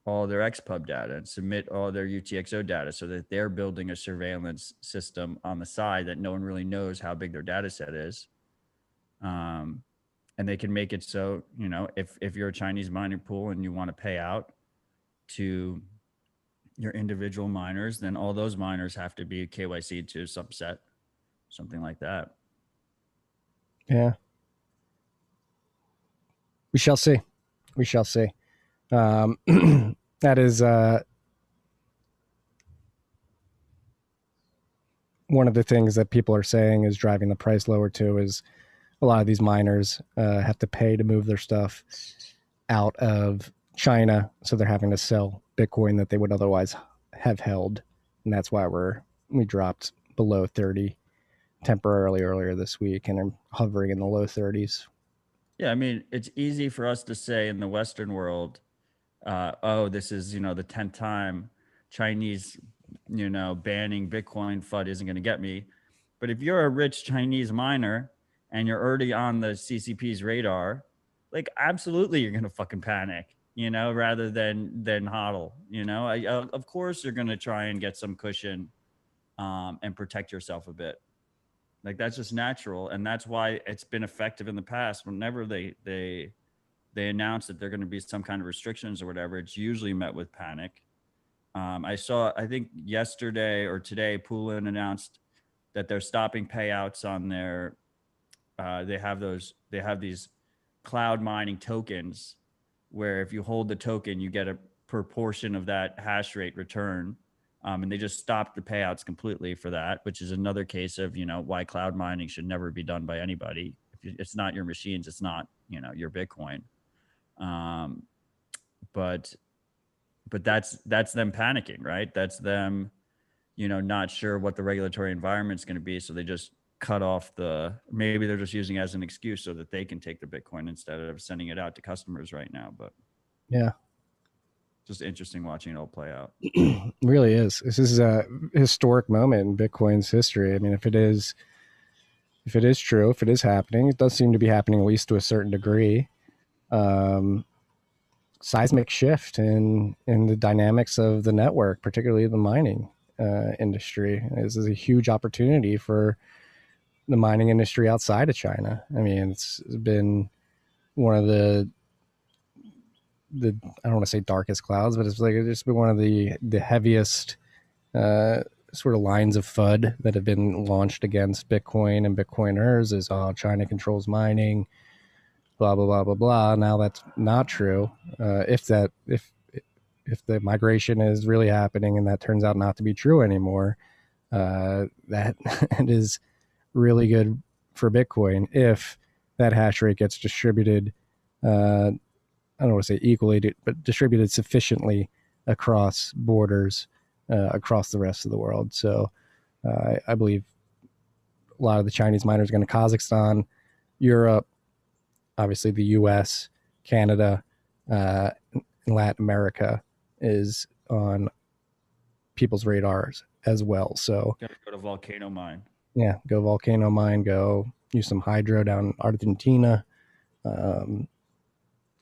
all their XPub data and submit all their UTXO data, so that they're building a surveillance system on the side that no one really knows how big their data set is. And they can make it so, if you're a Chinese mining pool and you want to pay out to your individual miners, then all those miners have to be KYC'd to a subset, something like that. Yeah. We shall see. We shall see. That is one of the things that people are saying is driving the price lower too, is a lot of these miners have to pay to move their stuff out of China, so they're having to sell Bitcoin that they would otherwise have held, and that's why we dropped below 30 temporarily earlier this week and are hovering in the low 30s. Yeah, I mean, it's easy for us to say in the Western world, this is, the 10th time Chinese, banning Bitcoin FUD isn't going to get me. But if you're a rich Chinese miner and you're already on the CCP's radar, like absolutely you're going to fucking panic, rather than hodl, of course you're going to try and get some cushion and protect yourself a bit. Like that's just natural. And that's why it's been effective in the past. Whenever they announce that there are going to be some kind of restrictions or whatever, it's usually met with panic. I think yesterday or today, Poolin announced that they're stopping payouts on their, they have these cloud mining tokens where if you hold the token, you get a proportion of that hash rate return. And they just stopped the payouts completely for that, which is another case of, why cloud mining should never be done by anybody. If it's not your machines, it's not, your Bitcoin. But that's them panicking, right? That's them, not sure what the regulatory environment is going to be. So they just cut off maybe they're just using it as an excuse so that they can take the Bitcoin instead of sending it out to customers right now. But yeah, just interesting watching it all play out. Really is. This is a historic moment in Bitcoin's history. I mean, if it is true, if it is happening, it does seem to be happening at least to a certain degree. Seismic shift in the dynamics of the network, particularly the mining industry. This is a huge opportunity for the mining industry outside of China. I mean, it's been one of the I don't want to say darkest clouds, but it's just been one of the heaviest sort of lines of FUD that have been launched against Bitcoin and Bitcoiners is China controls mining, blah blah blah blah blah. Now that's not true. If the migration is really happening and that turns out not to be true anymore, that is really good for Bitcoin if that hash rate gets distributed. I don't want to say equally, but distributed sufficiently across borders, across the rest of the world. So I believe a lot of the Chinese miners are going to Kazakhstan, Europe, obviously the U.S., Canada, and Latin America is on people's radars as well. So Gotta go to Volcano Mine. yeah, go Volcano Mine, go use some hydro down in Argentina.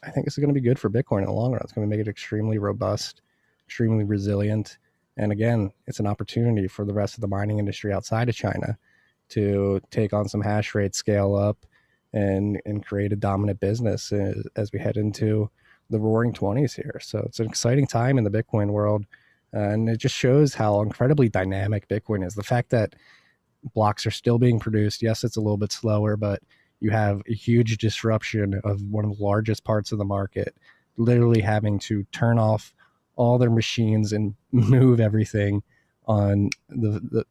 I think this is going to be good for Bitcoin in the long run. It's going to make it extremely robust, extremely resilient. And again, it's an opportunity for the rest of the mining industry outside of China to take on some hash rate, scale up, and create a dominant business as we head into the roaring 20s here. So it's an exciting time in the Bitcoin world. And it just shows how incredibly dynamic Bitcoin is. The fact that blocks are still being produced. Yes, it's a little bit slower, but you have a huge disruption of one of the largest parts of the market, literally having to turn off all their machines and move everything on the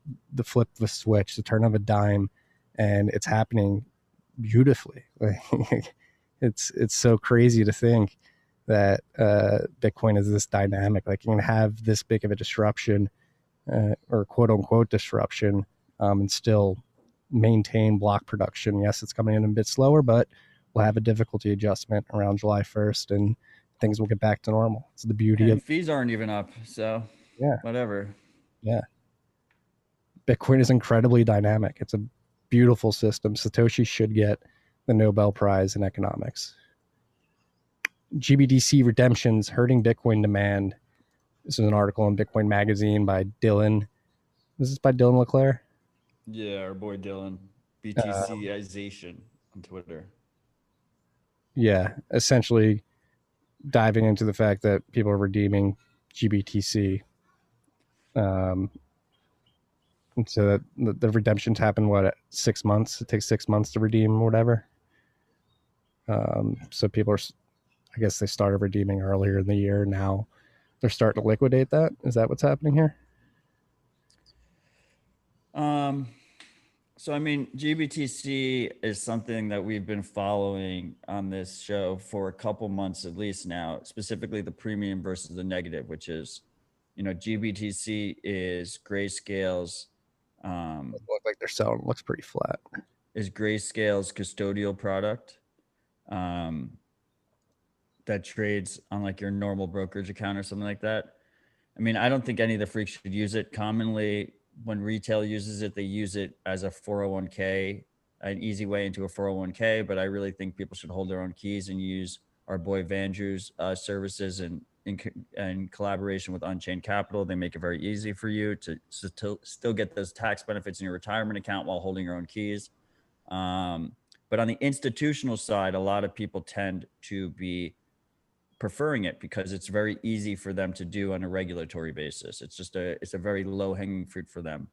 flip of a switch, the turn of a dime, and it's happening beautifully. It's so crazy to think that Bitcoin is this dynamic. Like you can have this big of a disruption, or quote unquote disruption, and still maintain block production. Yes, it's coming in a bit slower, but we'll have a difficulty adjustment around July 1st and things will get back to normal. It's the beauty And of fees aren't even up, so yeah, whatever. yeah. Bitcoin is incredibly dynamic. It's a beautiful system. Satoshi should get the Nobel Prize in economics. GBDC redemptions hurting Bitcoin demand. This is an article in Bitcoin Magazine by Dylan. This is by Dylan LeClaire. Yeah, our boy Dylan, BTCization on Twitter. Yeah, essentially diving into the fact that people are redeeming GBTC. And so that the redemptions happen, what, 6 months? It takes 6 months to redeem whatever. So people are, I guess they started redeeming earlier in the year. Now they're starting to liquidate that. Is that what's happening here? So I mean, GBTC is something that we've been following on this show for a couple months at least now, specifically the premium versus the negative, which is, GBTC is Grayscale's Look like they're selling. Looks pretty flat. is Grayscale's custodial product that trades on like your normal brokerage account or something like that. I mean, I don't think any of the freaks should use it. Commonly, when retail uses it, they use it as a 401k, an easy way into a 401k. But I really think people should hold their own keys and use our boy Vandrew's services and in collaboration with Unchained Capital. They make it very easy for you to still get those tax benefits in your retirement account while holding your own keys. But on the institutional side, a lot of people tend to be preferring it because it's very easy for them to do on a regulatory basis. It's a very low hanging fruit for them.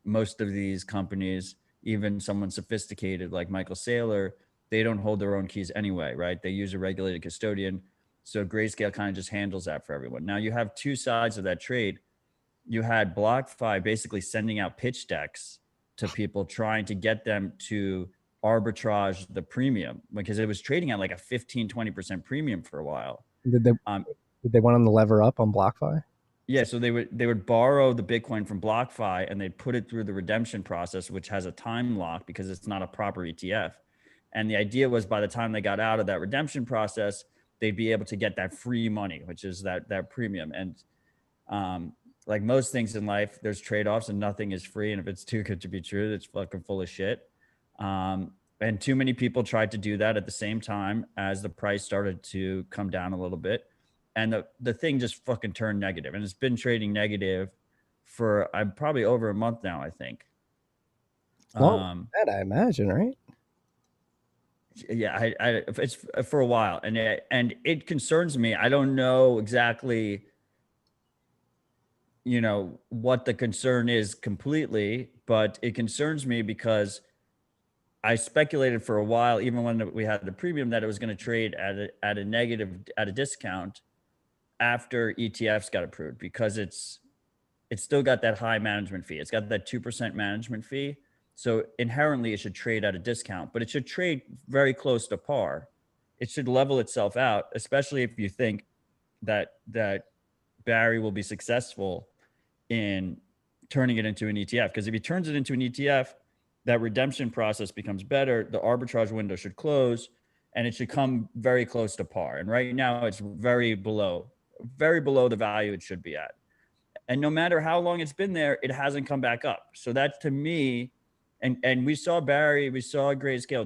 Most of these companies, even someone sophisticated like Michael Saylor, they don't hold their own keys anyway, right? They use a regulated custodian. So Grayscale kind of just handles that for everyone. Now you have two sides of that trade. You had BlockFi basically sending out pitch decks to people trying to get them to arbitrage the premium because it was trading at like a 15-20% premium for a while. Did they want them to lever up on BlockFi? Yeah, so they would borrow the Bitcoin from BlockFi and they'd put it through the redemption process, which has a time lock because it's not a proper ETF. And the idea was by the time they got out of that redemption process, they'd be able to get that free money, which is that premium. And like most things in life, there's trade-offs, and nothing is free. And if it's too good to be true, it's fucking full of shit. And too many people tried to do that at the same time as the price started to come down a little bit. And the thing just fucking turned negative. And it's been trading negative for probably over a month now, I think. Well, that I imagine, right? Yeah, it's for a while. And it concerns me. I don't know exactly, what the concern is completely, but it concerns me because I speculated for a while, even when we had the premium, that it was going to trade at a discount after ETFs got approved, because it's still got that high management fee. It's got that 2% management fee. So inherently it should trade at a discount, but it should trade very close to par. It should level itself out, especially if you think that Barry will be successful in turning it into an ETF. Because if he turns it into an ETF, that redemption process becomes better. The arbitrage window should close, and it should come very close to par. And right now it's very below the value it should be at. And no matter how long it's been there, it hasn't come back up. So that's, to me, and we saw Grayscale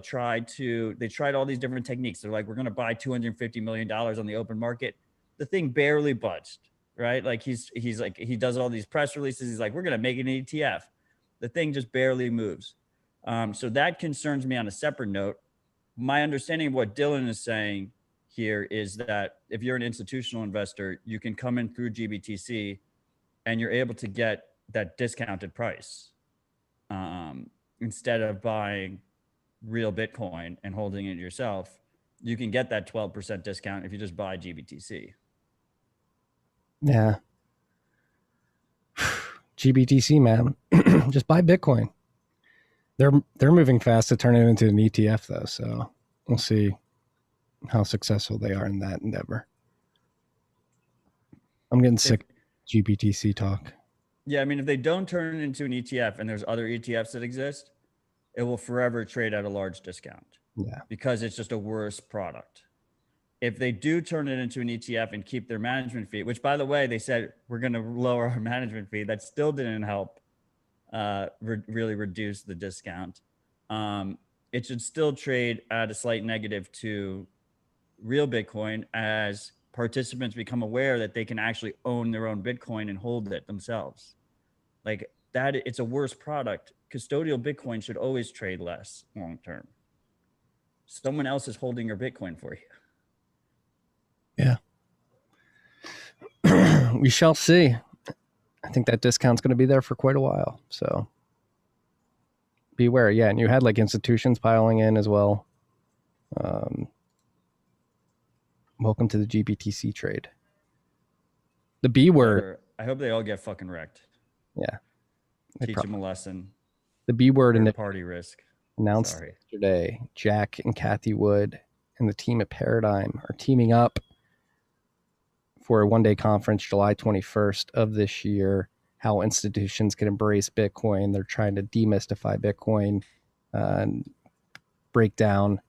they tried all these different techniques. They're like, we're going to buy $250 million on the open market. The thing barely budged, right? Like he's like, he does all these press releases. He's like, we're going to make an ETF. The thing just barely moves. So that concerns me on a separate note. My understanding of what Dylan is saying here is that if you're an institutional investor, you can come in through GBTC and you're able to get that discounted price instead of buying real Bitcoin and holding it yourself. You can get that 12% discount if you just buy GBTC. Yeah. GBTC, man. Just buy Bitcoin. They're moving fast to turn it into an ETF, though, so we'll see how successful they are in that endeavor. I'm getting sick of GBTC talk. Yeah, I mean, if they don't turn it into an ETF and there's other ETFs that exist, it will forever trade at a large discount. Yeah. Because it's just a worse product. If they do turn it into an ETF and keep their management fee, which, by the way, they said we're going to lower our management fee, that still didn't help really reduce the discount. It should still trade at a slight negative to real Bitcoin as participants become aware that they can actually own their own Bitcoin and hold it themselves. Like that, it's a worse product. Custodial Bitcoin should always trade less long term. Someone else is holding your Bitcoin for you. Yeah. We shall see. I think that discount's going to be there for quite a while. So beware. Yeah. And you had like institutions piling in as well. Welcome to the GBTC trade. The B word. I hope they all get fucking wrecked. Yeah. Teach them a lesson. The B word in party risk. Announced yesterday, Jack and Kathy Wood and the team at Paradigm are teaming up for a one-day conference, July 21st of this year, how institutions can embrace Bitcoin. They're trying to demystify Bitcoin and break down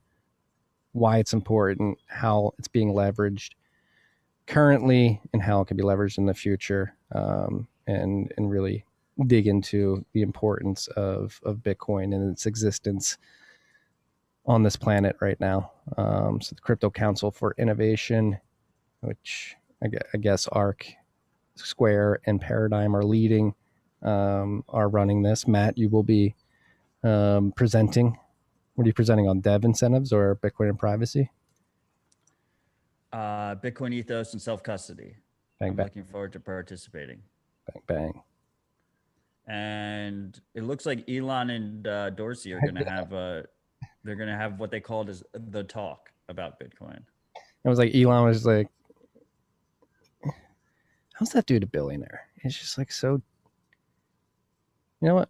why it's important, how it's being leveraged currently, and how it can be leveraged in the future, and really dig into the importance of Bitcoin and its existence on this planet right now. So the Crypto Council for Innovation, which I guess ARC, Square, and Paradigm are leading, are running this. Matt, you will be presenting. What are you presenting on, dev incentives or Bitcoin and privacy? Bitcoin ethos and self-custody. I'm looking forward to participating. Bang, bang. And it looks like Elon and Dorsey are going to have they're going to have what they called as the talk about Bitcoin. It was like Elon was like, how's that dude a billionaire? It's just like, so, you know what?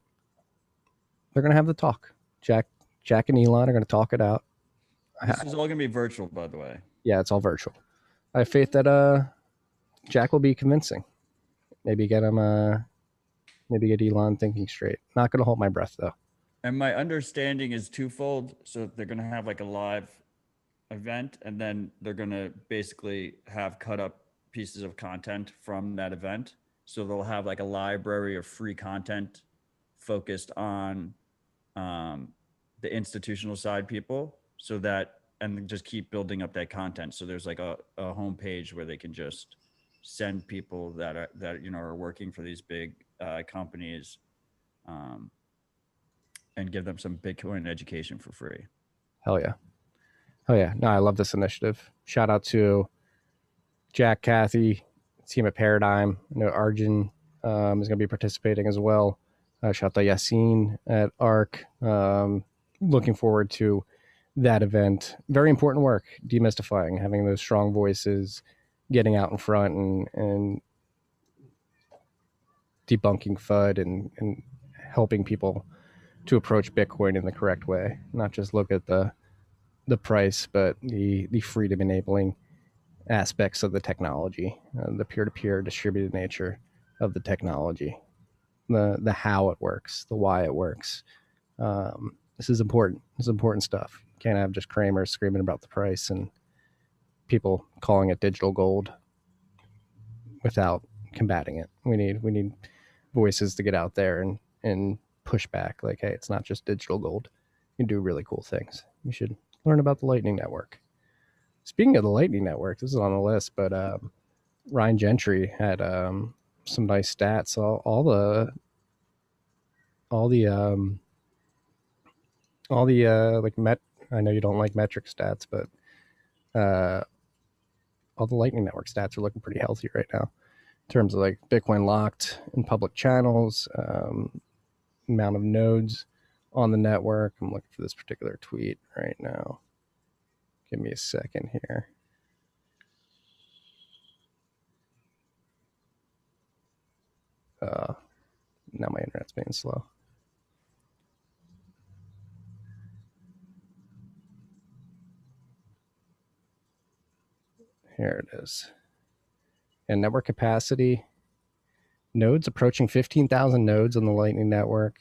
They're going to have the talk. Jack and Elon are going to talk it out. This is all going to be virtual, by the way. Yeah, it's all virtual. I have faith that Jack will be convincing. Maybe get him, maybe get Elon thinking straight. Not going to hold my breath, though. And my understanding is twofold. So they're going to have like a live event, and then they're going to basically have cut up pieces of content from that event. So they'll have like a library of free content focused on the institutional side people, so that, and just keep building up that content. So there's like a homepage where they can just send people that are working for these big companies, and give them some Bitcoin education for free. Hell yeah. Oh yeah. No, I love this initiative. Shout out to Jack, Kathy, team at Paradigm. I know Arjun is going to be participating as well. Shout out to Yassine at ARC. Looking forward to that event. Very important work, demystifying, having those strong voices, getting out in front and debunking FUD and helping people to approach Bitcoin in the correct way, not just look at the price, but the freedom enabling aspects of the technology, the peer-to-peer distributed nature of the technology, the how it works, the why it works. This is important. This is important stuff. You can't have just Kramer screaming about the price and people calling it digital gold without combating it. We need voices to get out there and push back. Like, hey, it's not just digital gold. You can do really cool things. You should learn about the Lightning Network. Speaking of the Lightning Network, this is on the list, but Ryan Gentry had some nice stats. All the like I know you don't like metric stats, but all the Lightning Network stats are looking pretty healthy right now in terms of like Bitcoin locked in public channels, amount of nodes on the network. I'm looking for this particular tweet right now. Give me a second here. Now my internet's being slow. Here it is. And network capacity, nodes approaching 15,000 nodes on the Lightning Network,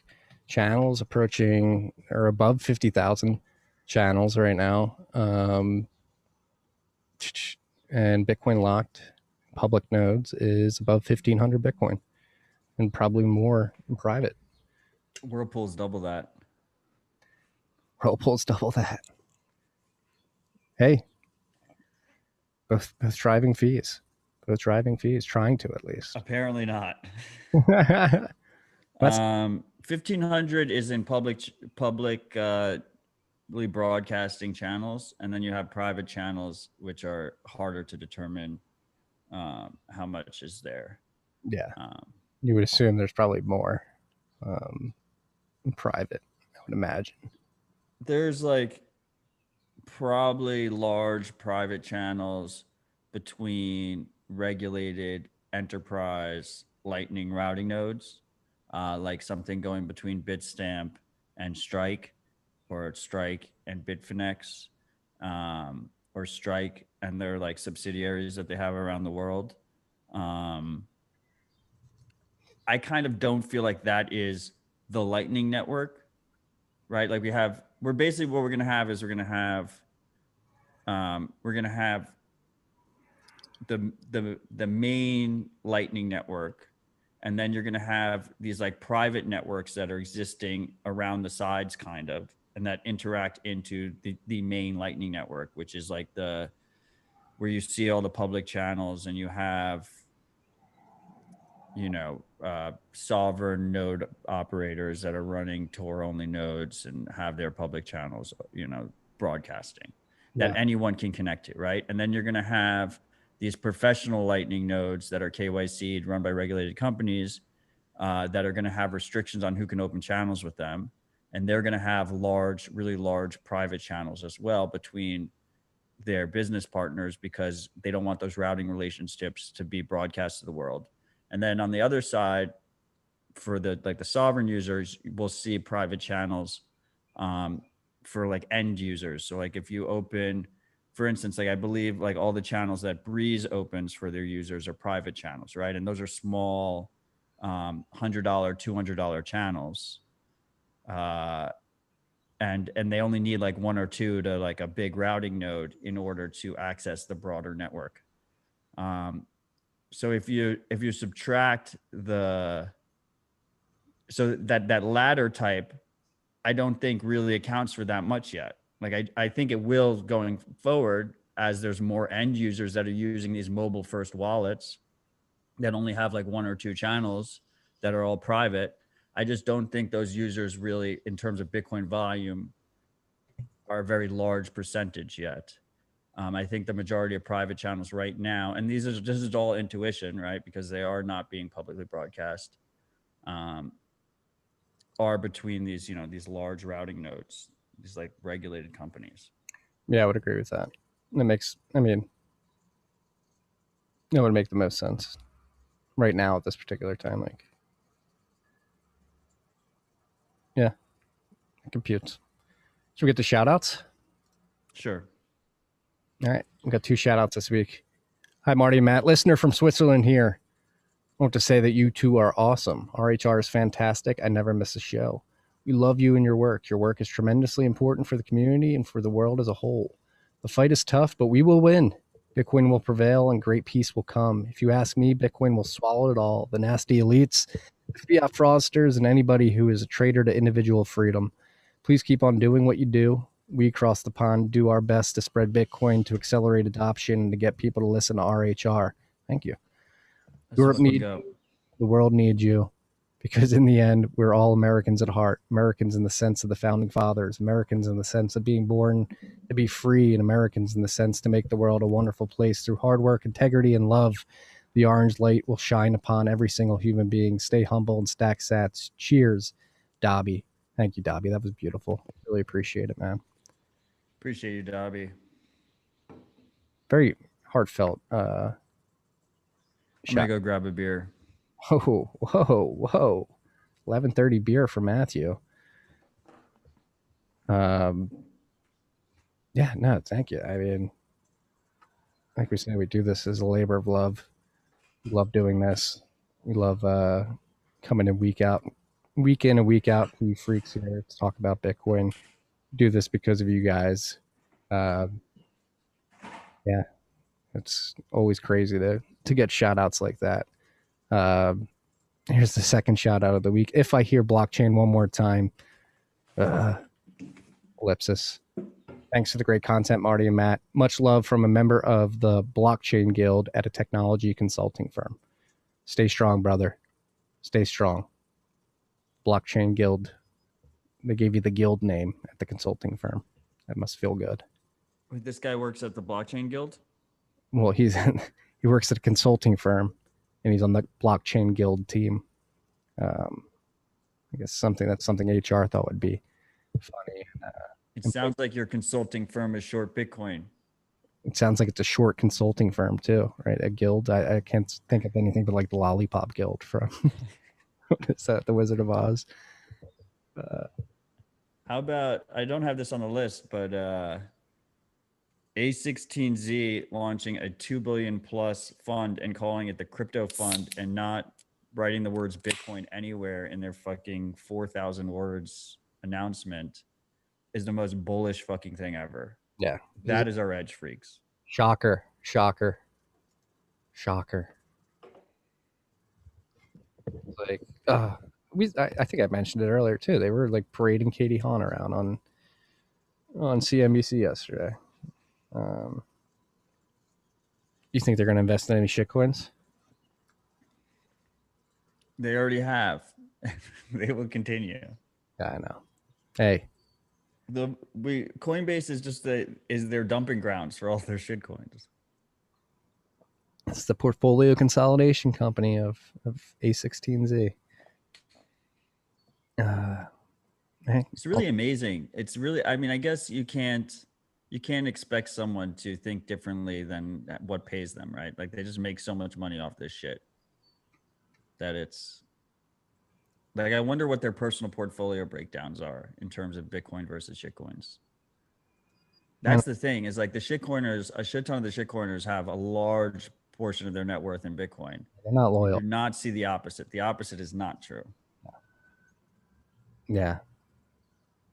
channels approaching or above 50,000 channels right now. And Bitcoin locked public nodes is above 1,500 Bitcoin and probably more in private. Whirlpool's double that. Whirlpool's double that. Hey, both driving fees. Both driving fees, trying to at least. Apparently not. That's 1,500 is in public broadcasting channels, and then you have private channels, which are harder to determine how much is there. Yeah. You would assume there's probably more private, I would imagine. There's like probably large private channels between regulated enterprise Lightning routing nodes, like something going between Bitstamp and Strike, or Strike and Bitfinex, or Strike and their like subsidiaries that they have around the world. I kind of don't feel like that is the Lightning Network, right? Like we're basically, what we're going to have is we're going to have the main Lightning Network, and then you're going to have these like private networks that are existing around the sides kind of, and that interact into the main Lightning Network, which is like where you see all the public channels, and you have, sovereign node operators that are running Tor only nodes and have their public channels, broadcasting that anyone can connect to, right? And then you're going to have these professional Lightning nodes that are KYC'd, run by regulated companies, that are going to have restrictions on who can open channels with them. And they're going to have really large private channels as well between their business partners, because they don't want those routing relationships to be broadcast to the world. And then on the other side, for the sovereign users, we'll see private channels for like end users. So like if you open, for instance, like I believe like all the channels that Breeze opens for their users are private channels, right? And those are small $100, $200 channels. and they only need like one or two to like a big routing node in order to access the broader network. So if you subtract that latter type, I don't think really accounts for that much yet. Like I think it will going forward as there's more end users that are using these mobile first wallets that only have like one or two channels that are all private. I just don't think those users really, in terms of Bitcoin volume, are a very large percentage yet. I think the majority of private channels right now, and this is all intuition, right? Because they are not being publicly broadcast, are between these, these large routing nodes, these like regulated companies. Yeah, I would agree with that. It would make the most sense right now at this particular time. Like, yeah, it computes. Should we get the shout outs? Sure. All right. We got 2 shout outs this week. Hi, Marty and Matt. Listener from Switzerland here. I want to say that you two are awesome. RHR is fantastic. I never miss a show. We love you and your work. Your work is tremendously important for the community and for the world as a whole. The fight is tough, but we will win. Bitcoin will prevail and great peace will come. If you ask me, Bitcoin will swallow it all. The nasty elites, the fiat fraudsters, and anybody who is a traitor to individual freedom. Please keep on doing what you do. We across the pond do our best to spread Bitcoin, to accelerate adoption, and to get people to listen to RHR. Thank you. Europe needs the world needs you, because in the end, we're all Americans at heart. Americans in the sense of the founding fathers, Americans in the sense of being born to be free, and Americans in the sense to make the world a wonderful place through hard work, integrity, and love. The orange light will shine upon every single human being. Stay humble and stack sats. Cheers, Dobby. Thank you, Dobby. That was beautiful. Really appreciate it, man. Appreciate you, Dobby. Very heartfelt. I'm gonna go grab a beer. Whoa. 11:30 beer for Matthew. Yeah, no, thank you. I mean, like we said, we do this as a labor of love. We love doing this. We love coming in week in and week out, you freaks here to talk about Bitcoin. Do this because of you guys. Yeah, it's always crazy to get shout outs like that. Here's the second shout out of the week. If I hear blockchain one more time, ellipsis. Thanks for the great content, Marty and Matt. Much love from a member of the Blockchain Guild at a technology consulting firm. Stay strong, brother. Stay strong. Blockchain Guild. They gave you the guild name at the consulting firm. That must feel good. This guy works at the Blockchain Guild? Well, he works at a consulting firm, and he's on the Blockchain Guild team. I guess that's something HR thought would be funny. It sounds like your consulting firm is short Bitcoin. It sounds like it's a short consulting firm too, right? A guild. I can't think of anything but like the Lollipop Guild from what is that? The Wizard of Oz. How about, I don't have this on the list, but A16Z launching a 2 billion plus fund and calling it the crypto fund and not writing the words Bitcoin anywhere in their fucking 4,000 words announcement is the most bullish fucking thing ever. Yeah. That is our edge, freaks. Shocker. Like, I think I mentioned it earlier too. They were like parading Katie Haun around on CNBC yesterday. You think they're going to invest in any shitcoins? They already have. They will continue. Yeah, I know. Hey, Coinbase is just their dumping grounds for all their shitcoins. it's the portfolio consolidation company of A16Z. It's really amazing. It's really, I mean, I guess you can't expect someone to think differently than what pays them, right? Like they just make so much money off this shit that it's like, I wonder what their personal portfolio breakdowns are in terms of Bitcoin versus shitcoins. That's the thing, is like the shitcoiners, a shit ton of the shitcoiners have a large portion of their net worth in Bitcoin. They're not loyal. Do not see the opposite. The opposite is not true. Yeah.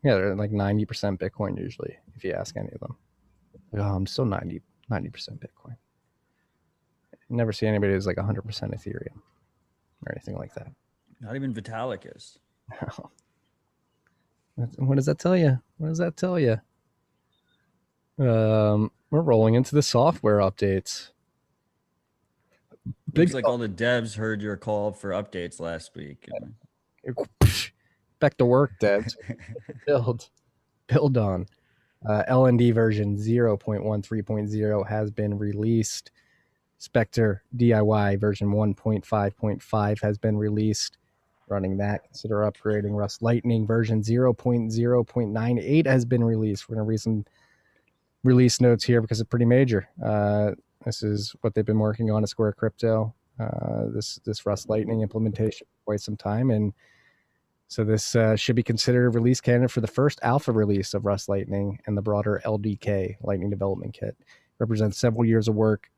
Yeah, they're like 90% Bitcoin usually, if you ask any of them. Like, oh, I'm still 90% Bitcoin. You never see anybody who's like 100% Ethereum or anything like that. Not even Vitalik is. What does that tell you? What does that tell you? We're rolling into the software updates. Looks like all the devs heard your call for updates last week. Back to work, devs. Build on. LND version 0.13.0 has been released. Spectre DIY version 1.5.5 has been released. Running that, consider upgrading. Rust Lightning version 0.0.98 has been released. We're going to read some release notes here because it's pretty major. This is what they've been working on at Square Crypto. This Rust Lightning implementation for quite some time, and so this should be considered a release candidate for the first alpha release of Rust Lightning and the broader LDK Lightning Development Kit. It represents several years of work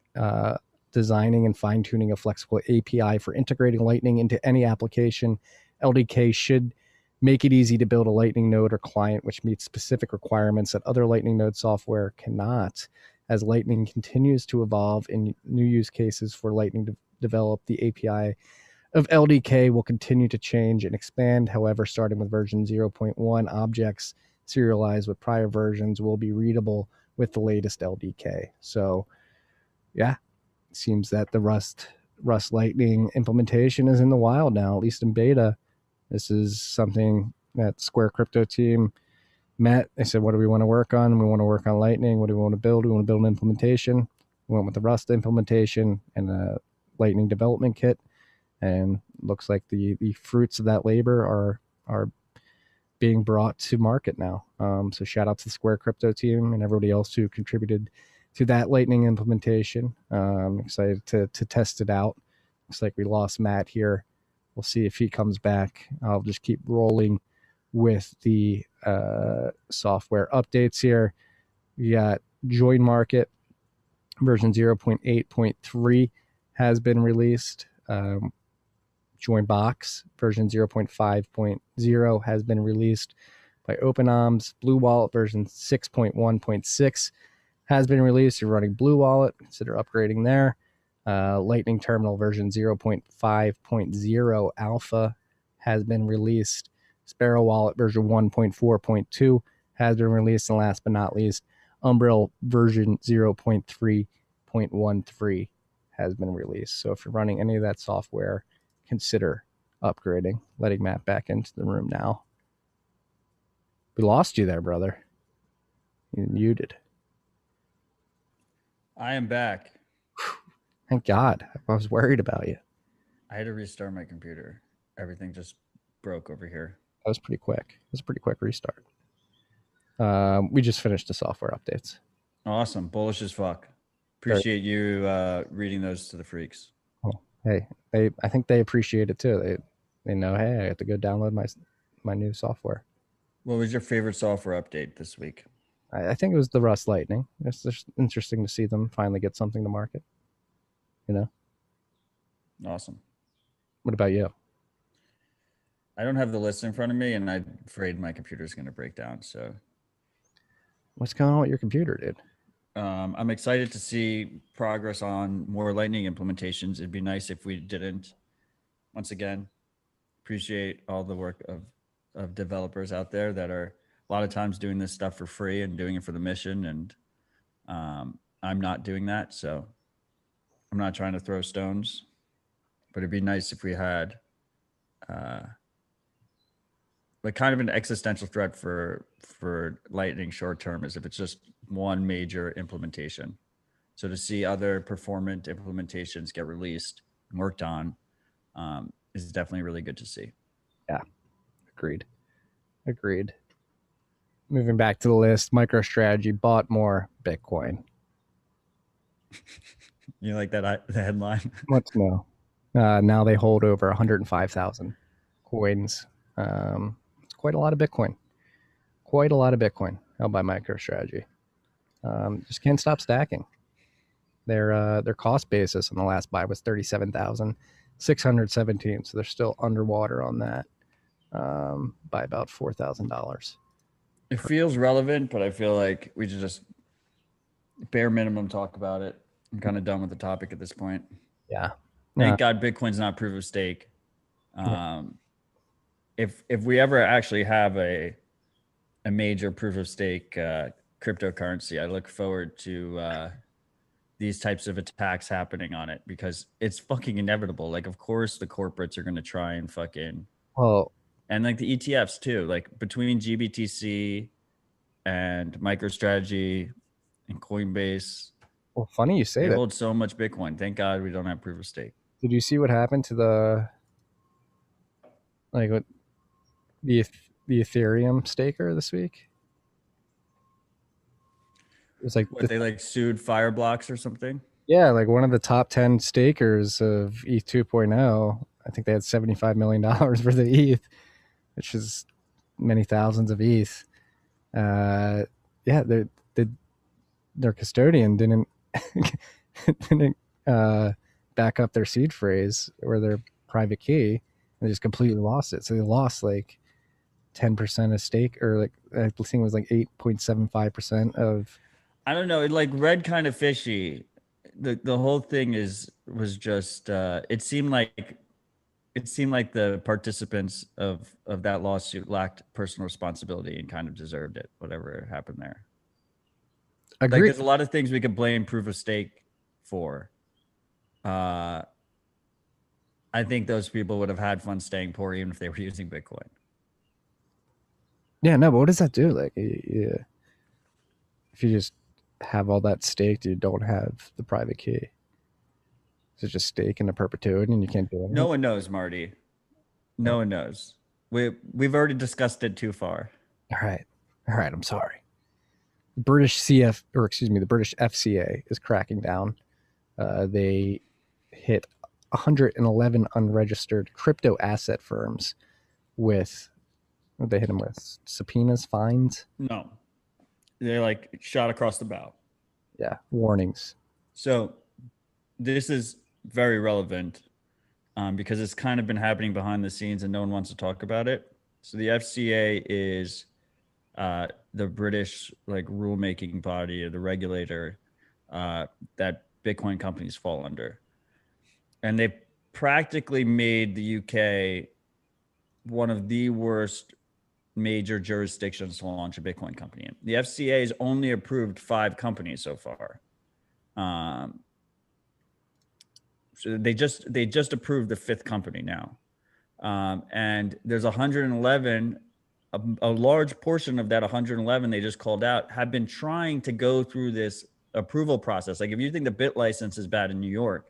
designing and fine-tuning a flexible API for integrating Lightning into any application. LDK should make it easy to build a Lightning node or client which meets specific requirements that other Lightning node software cannot. As Lightning continues to evolve in new use cases for Lightning to develop, the API of LDK will continue to change and expand. However, starting with version 0.1, objects serialized with prior versions will be readable with the latest LDK. So, yeah, it seems that the Rust Lightning implementation is in the wild now, at least in beta. This is something that Square Crypto team met. They said, what do we want to work on? We want to work on Lightning. What do we want to build? We want to build an implementation. We went with the Rust implementation and the Lightning development kit. And looks like the fruits of that labor are being brought to market now. So shout out to the Square Crypto team and everybody else who contributed to that Lightning implementation. Excited to test it out. Looks like we lost Matt here. We'll see if he comes back. I'll just keep rolling with the software updates here. We got Join Market version 0.8.3 has been released. Join Box version 0.5.0 has been released by OpenArms. Blue Wallet version 6.1.6 has been released. You're running Blue Wallet, consider upgrading there. Lightning Terminal version 0.5.0 alpha has been released. Sparrow Wallet version 1.4.2 has been released. And last but not least, Umbrel version 0.3.13 has been released. So if you're running any of that software, consider upgrading. Letting Matt back into the room now. We lost you there, brother. You're muted. I am back. Thank God. I was worried about you. I had to restart my computer. Everything just broke over here. That was pretty quick. It was a pretty quick restart. We just finished the software updates. Awesome. Bullish as fuck. Appreciate you reading those to the freaks. Oh, hey, I think they appreciate it too. They know, hey, I have to go download my new software. What was your favorite software update this week? I think it was the Rust Lightning. It's just interesting to see them finally get something to market. You know? Awesome. What about you? I don't have the list in front of me, and I'm afraid my computer is going to break down. So, what's going on with your computer, dude? I'm excited to see progress on more Lightning implementations. It'd be nice if we didn't. Once again, appreciate all the work of developers out there that are a lot of times doing this stuff for free and doing it for the mission. And I'm not doing that. So I'm not trying to throw stones, but it'd be nice if we had like kind of an existential threat for Lightning short term is if it's just one major implementation. So to see other performant implementations get released and worked on is definitely really good to see. Yeah, agreed. Moving back to the list, MicroStrategy bought more Bitcoin. You like that the headline? What's new? Now they hold over 105,000 coins. It's quite a lot of Bitcoin. Held by MicroStrategy. Just can't stop stacking. Their cost basis on the last buy was 37,617. So they're still underwater on that by about $4,000. It feels relevant, but I feel like we should just bare minimum talk about it. I'm kind of done with the topic at this point. Yeah. Thank God Bitcoin's not proof of stake. If we ever actually have a major proof of stake cryptocurrency, I look forward to these types of attacks happening on it because it's fucking inevitable. Like, of course, the corporates are going to try and fucking Well, and like the ETFs too. Like between GBTC and MicroStrategy and Coinbase, funny you say they that. hold so much Bitcoin. Thank God we don't have proof of stake. Did you see what happened to the what the Ethereum staker this week? It was like What they like sued Fireblocks or something? yeah, like one of the top 10 stakers of ETH 2.0. I think they had $75 million worth of ETH, which is many thousands of ETH. Yeah, their custodian didn't didn't back up their seed phrase or their private key. They just completely lost it. So they lost like 10% of stake, or like I think it was like 8.75% of. I don't know. It like read kind of fishy. The whole thing was just it seemed like the participants of that lawsuit lacked personal responsibility and kind of deserved it, whatever happened there. Agreed. Like there's a lot of things we could blame proof of stake for. I think those people would have had fun staying poor even if they were using Bitcoin. Yeah, no, but what does that do? Like, if you just have all that staked, you don't have the private key. Is it just stake into perpetuity and you can't do anything? No one knows, Marty. No one knows. We've already discussed it too far. All right. I'm sorry. The British FCA is cracking down. They hit 111 unregistered crypto asset firms with, what they hit them with? Subpoenas, fines? No. They like shot across the bow. Yeah, warnings. So this is very relevant because it's kind of been happening behind the scenes and no one wants to talk about it. So the FCA is the British like rulemaking body or the regulator that Bitcoin companies fall under. And they practically made the UK one of the worst major jurisdictions to launch a Bitcoin company in. The FCA has only approved 5 companies so far. So they just approved the 5th company now. And there's 111, a large portion of that 111 they just called out have been trying to go through this approval process. Like if you think the bit license is bad in New York,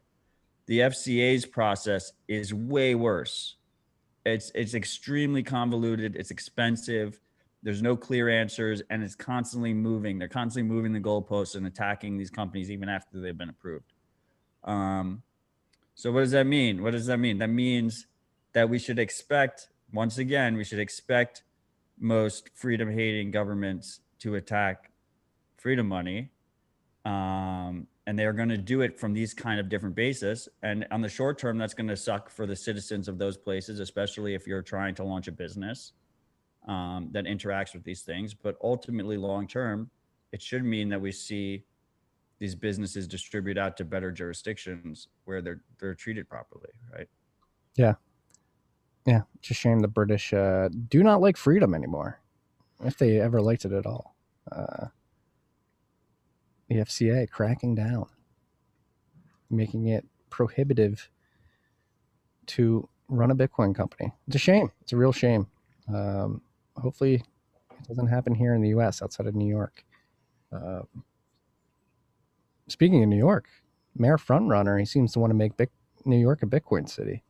the FCA's process is way worse. It's extremely convoluted. It's expensive. There's no clear answers, and it's constantly moving. They're constantly moving the goalposts and attacking these companies even after they've been approved. So what does that mean? That means that we should expect, once again, most freedom-hating governments to attack freedom money. And they are going to do it from these kind of different bases. And on the short term, that's going to suck for the citizens of those places, especially if you're trying to launch a business that interacts with these things. But ultimately, long term, it should mean that we see these businesses distribute out to better jurisdictions where they're treated properly, right? Yeah. It's a shame the British do not like freedom anymore, if they ever liked it at all. The FCA cracking down, making it prohibitive to run a Bitcoin company. It's a shame. It's a real shame. Hopefully it doesn't happen here in the US outside of New York. Speaking of New York, Mayor Frontrunner, he seems to want to make New York a Bitcoin city.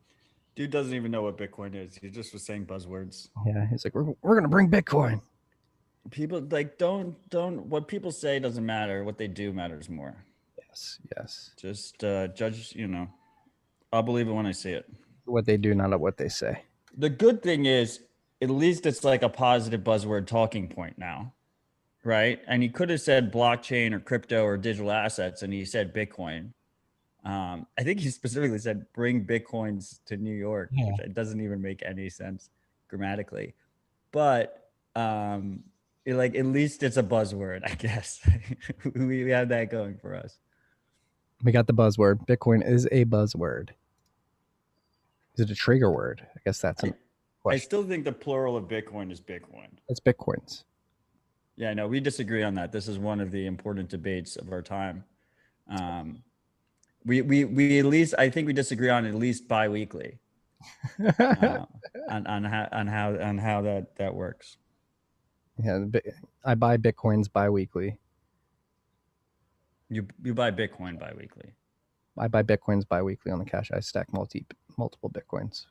Dude doesn't even know what Bitcoin is. He just was saying buzzwords. Yeah, he's like, we're going to bring Bitcoin. People like don't what people say doesn't matter. What they do matters more. Yes. Just judge, I'll believe it when I see it. What they do, not what they say. The good thing is, at least it's like a positive buzzword talking point now, right? And he could have said blockchain or crypto or digital assets, and he said Bitcoin. I think he specifically said bring Bitcoins to New York, which doesn't even make any sense grammatically. But Like at least it's a buzzword, I guess. We have that going for us. We got the buzzword. Bitcoin is a buzzword. Is it a trigger word? I guess that's a I question. still think the plural of Bitcoin is Bitcoin. It's Bitcoins. Yeah, no, we disagree on that. This is one of the important debates of our time. We at least, I think we disagree on at least bi-weekly on how that works. Yeah, I buy Bitcoins bi-weekly. You buy Bitcoin bi-weekly. I buy Bitcoins bi-weekly on the cash. I stack multiple Bitcoins.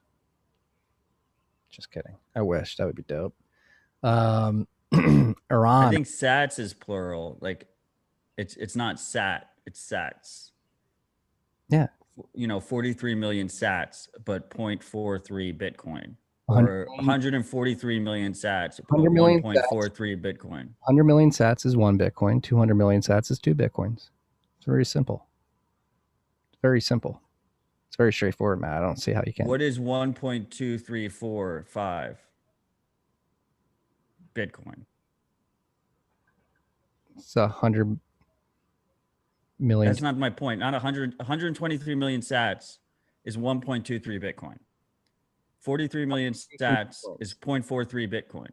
Just kidding. I wish that would be dope. Iran. I think Sats is plural. Like it's not Sat, it's Sats. Yeah. 43 million Sats, but 0.43 Bitcoin. Or 143 million Sats, but 1.43 Bitcoin. 100 million Sats is 1 Bitcoin. 200 million Sats is 2 Bitcoins. It's very simple. It's very simple. It's very straightforward, Matt. I don't see how you can. What is 1.2345 Bitcoin? It's 100 million. That's not my point. Not 123 million Sats is 1.23 Bitcoin. 43 million Sats is 0.43 Bitcoin.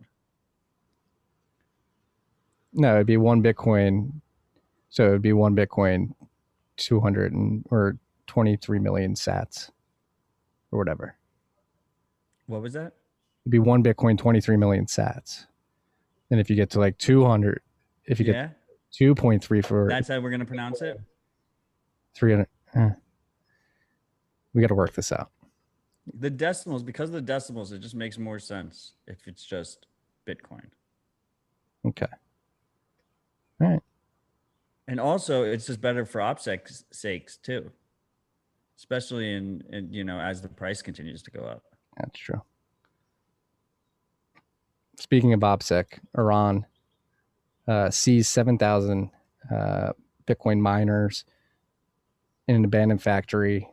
No, it'd be 1 Bitcoin. So it'd be 1 Bitcoin, 23 million Sats, or whatever. What was that? It'd be 1 Bitcoin, 23 million Sats. And if you get to like 200, if you get 2.3 for that's how we're gonna pronounce it. 300. We got to work this out. The decimals, because of the decimals, it just makes more sense if it's just Bitcoin. Okay. All right. And also, it's just better for OPSEC's sakes too, especially in as the price continues to go up. That's true. Speaking of OPSEC, Iran seized 7,000 Bitcoin miners in an abandoned factory.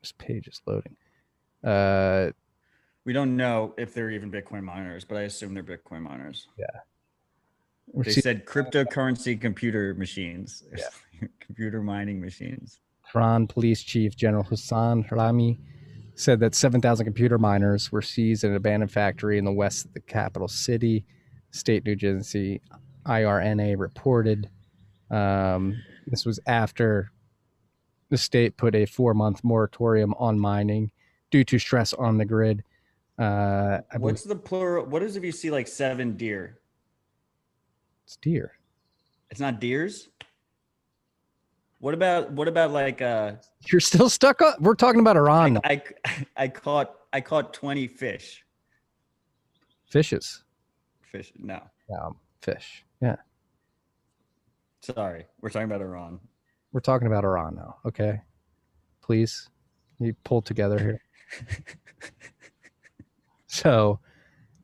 This page is loading. We don't know if they're even Bitcoin miners, but I assume they're Bitcoin miners. Yeah. They said cryptocurrency computer machines. Yeah. Computer mining machines. Iran Police Chief General Hassan Rami said that 7,000 computer miners were seized in an abandoned factory in the west of the capital city. State news agency IRNA reported. This was after the state put a 4-month moratorium on mining due to stress on the grid. What's the plural? What is if you see like 7 deer? It's deer. It's not deers? What about like You're still stuck up? We're talking about Iran. I caught 20 fish. Fishes. Fish. No. Fish. Yeah. Sorry. We're talking about Iran. We're talking about Iran now. Okay. Please. You pull together here. So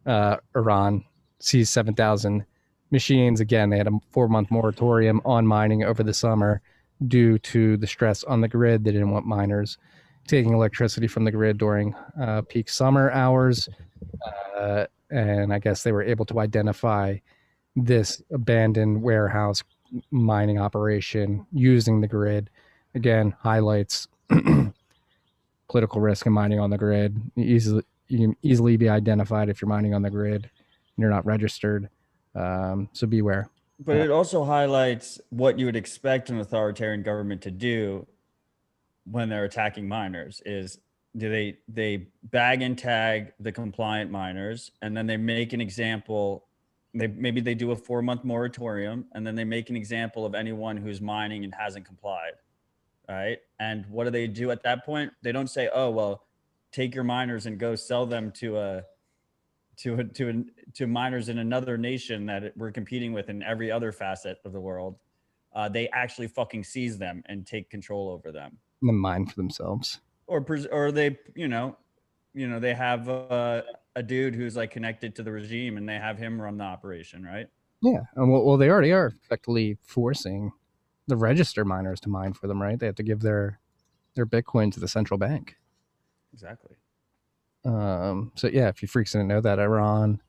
Iran seized 7,000 machines. Again, they had a 4-month moratorium on mining over the summer due to the stress on the grid. They didn't want miners taking electricity from the grid during peak summer hours. And I guess they were able to identify this abandoned warehouse mining operation using the grid. Again, highlights political risk in mining on the grid. You can easily be identified if you're mining on the grid and you're not registered. So beware. But it also highlights what you would expect an authoritarian government to do when they're attacking miners is they bag and tag the compliant miners, and then they make an example. Maybe they do a 4-month moratorium, and then they make an example of anyone who's mining and hasn't complied. Right. And what do they do at that point? They don't say, oh, well, take your miners and go sell them to miners in another nation that we're competing with in every other facet of the world. They actually fucking seize them and take control over them. And then mine for themselves. Or they, they have a dude who's like connected to the regime and they have him run the operation, right? Yeah. And well, they already are effectively forcing the register miners to mine for them, right? They have to give their Bitcoin to the central bank. Exactly. So yeah, if you freaks didn't know that, Iran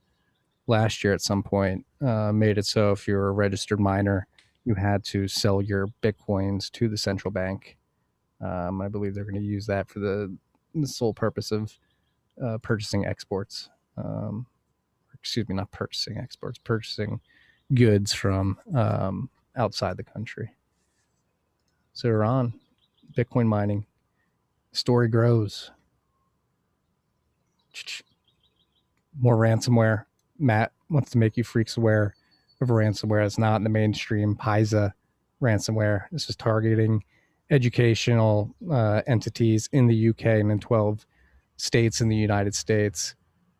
last year at some point made it so if you're a registered miner, you had to sell your Bitcoins to the central bank. I believe they're going to use that for the sole purpose of purchasing exports. Excuse me, not purchasing exports, purchasing goods from outside the country. So Iran, Bitcoin mining, story grows. More ransomware. Matt wants to make you freaks aware of ransomware that's not in the mainstream Pisa ransomware. This is targeting educational entities in the UK and in 12 states in the United States.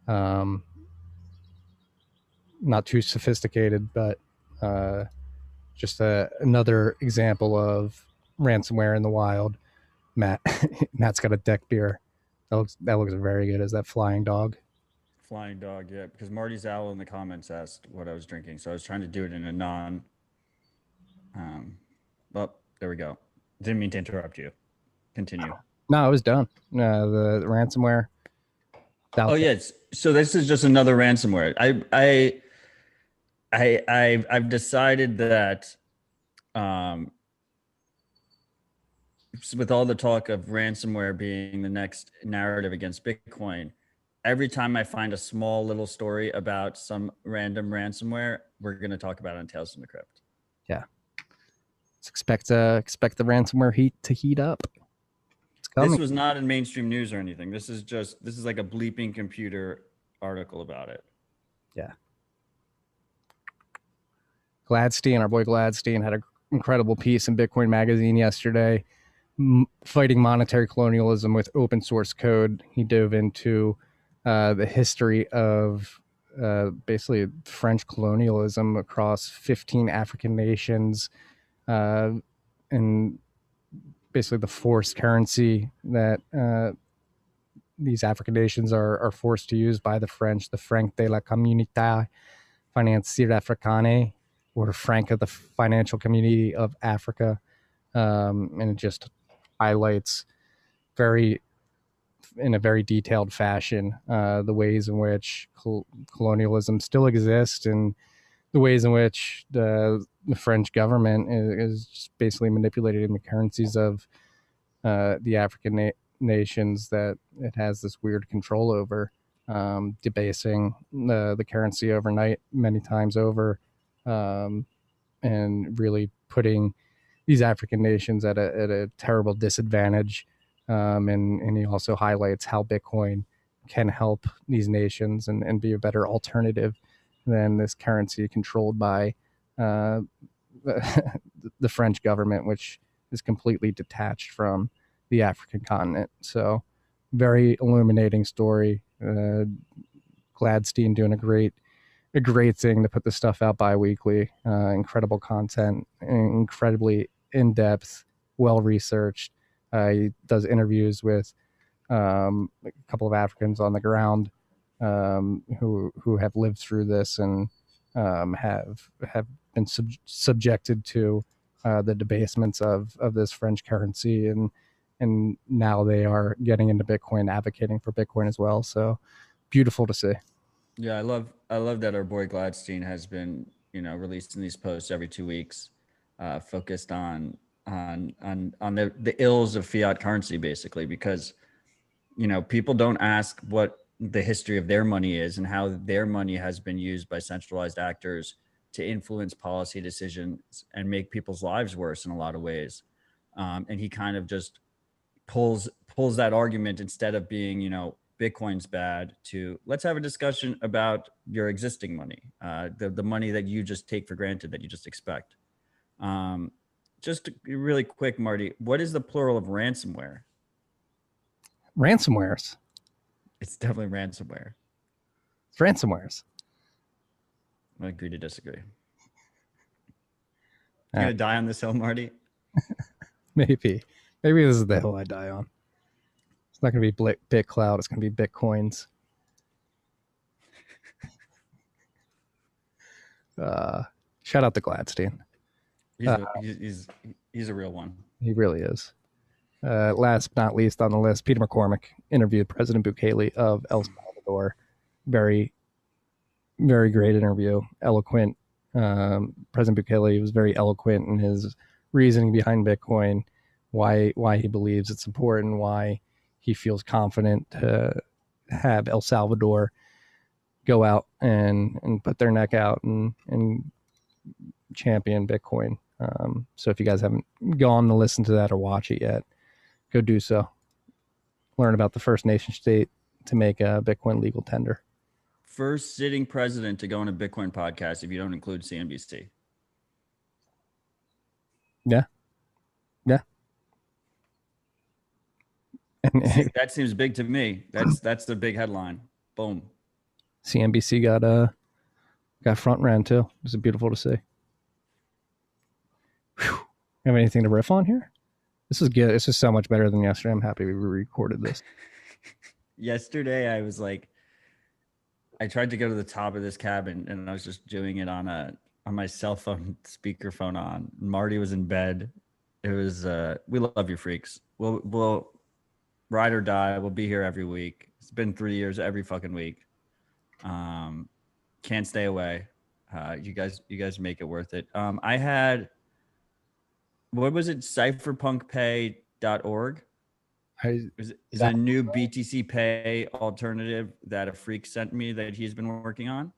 Not too sophisticated, but just another example of ransomware in the wild. Matt's got a deck beer. That looks very good. Is that Flying Dog? Flying Dog, yeah. Because Marty's Owl in the comments asked what I was drinking, so I was trying to do it in a non. Well, there we go. Didn't mean to interrupt you. Continue. No, I was done. The ransomware. Oh yes. So this is just another ransomware. I've decided that with all the talk of ransomware being the next narrative against Bitcoin, every time I find a small little story about some random ransomware, we're going to talk about it on Tales from the Crypt. Yeah. Let's expect the ransomware to heat up. It's coming. This was not in mainstream news or anything. This is like a bleeping computer article about it. Yeah. Gladstein, our boy Gladstein, had an incredible piece in Bitcoin Magazine yesterday, fighting monetary colonialism with open source code. He dove into the history of basically French colonialism across 15 African nations, and basically the forced currency that these African nations are forced to use by the French, the franc de la communauté financière africaine, or franc of the financial community of Africa. And it just highlights in a very detailed fashion the ways in which colonialism still exists, and the ways in which the French government is just basically manipulating the currencies of the African nations that it has this weird control over, debasing the currency overnight many times over, and really putting these African nations at a terrible disadvantage. And he also highlights how Bitcoin can help these nations and be a better alternative than this currency controlled by the French government, which is completely detached from the African continent. So very illuminating story. Gladstein doing a great thing to put this stuff out bi-weekly. Incredible content, incredibly in-depth, well-researched. He does interviews with a couple of Africans on the ground who have lived through this and have been subjected to the debasements of this French currency, and now they are getting into Bitcoin, advocating for Bitcoin as well. So beautiful to see. Yeah, I love that our boy Gladstein has been, releasing these posts every 2 weeks, focused on the ills of fiat currency, basically, because people don't ask what the history of their money is and how their money has been used by centralized actors to influence policy decisions and make people's lives worse in a lot of ways. And he kind of just pulls that argument, instead of being, Bitcoin's bad, to let's have a discussion about your existing money, the money that you just take for granted, that you just expect. Just really quick, Marty, what is the plural of ransomware? Ransomwares. It's definitely ransomware. It's ransomwares. I agree to disagree. You're gonna die on this hill, Marty? Maybe this is the hill I die on. It's not going to be BitCloud. It's going to be Bitcoins. Shout out to Gladstein. He's a real one. He really is. Last but not least on the list, Peter McCormick interviewed President Bukele of El Salvador. Very very great interview, eloquent. President Bukele was very eloquent in his reasoning behind Bitcoin, why he believes it's important, why he feels confident to have El Salvador go out and put their neck out and champion Bitcoin. So if you guys haven't gone to listen to that or watch it yet, go do so. Learn about the first nation state to make a Bitcoin legal tender. First sitting president to go on a Bitcoin podcast if you don't include CNBC. Yeah. Yeah. That seems big to me. That's the big headline. Boom. CNBC got front ran too. It was beautiful to see. Whew. Have anything to riff on here? This is good. This is so much better than yesterday. I'm happy we recorded this. Yesterday, I was like, I tried to go to the top of this cabin, and I was just doing it on my cell phone speakerphone on. Marty was in bed. It was we love you, freaks. We'll ride or die. We'll be here every week. It's been 3 years every fucking week. Can't stay away. You guys make it worth it. I had, what was it? Cypherpunkpay.org. Is a new BTC Pay alternative that a freak sent me that he's been working on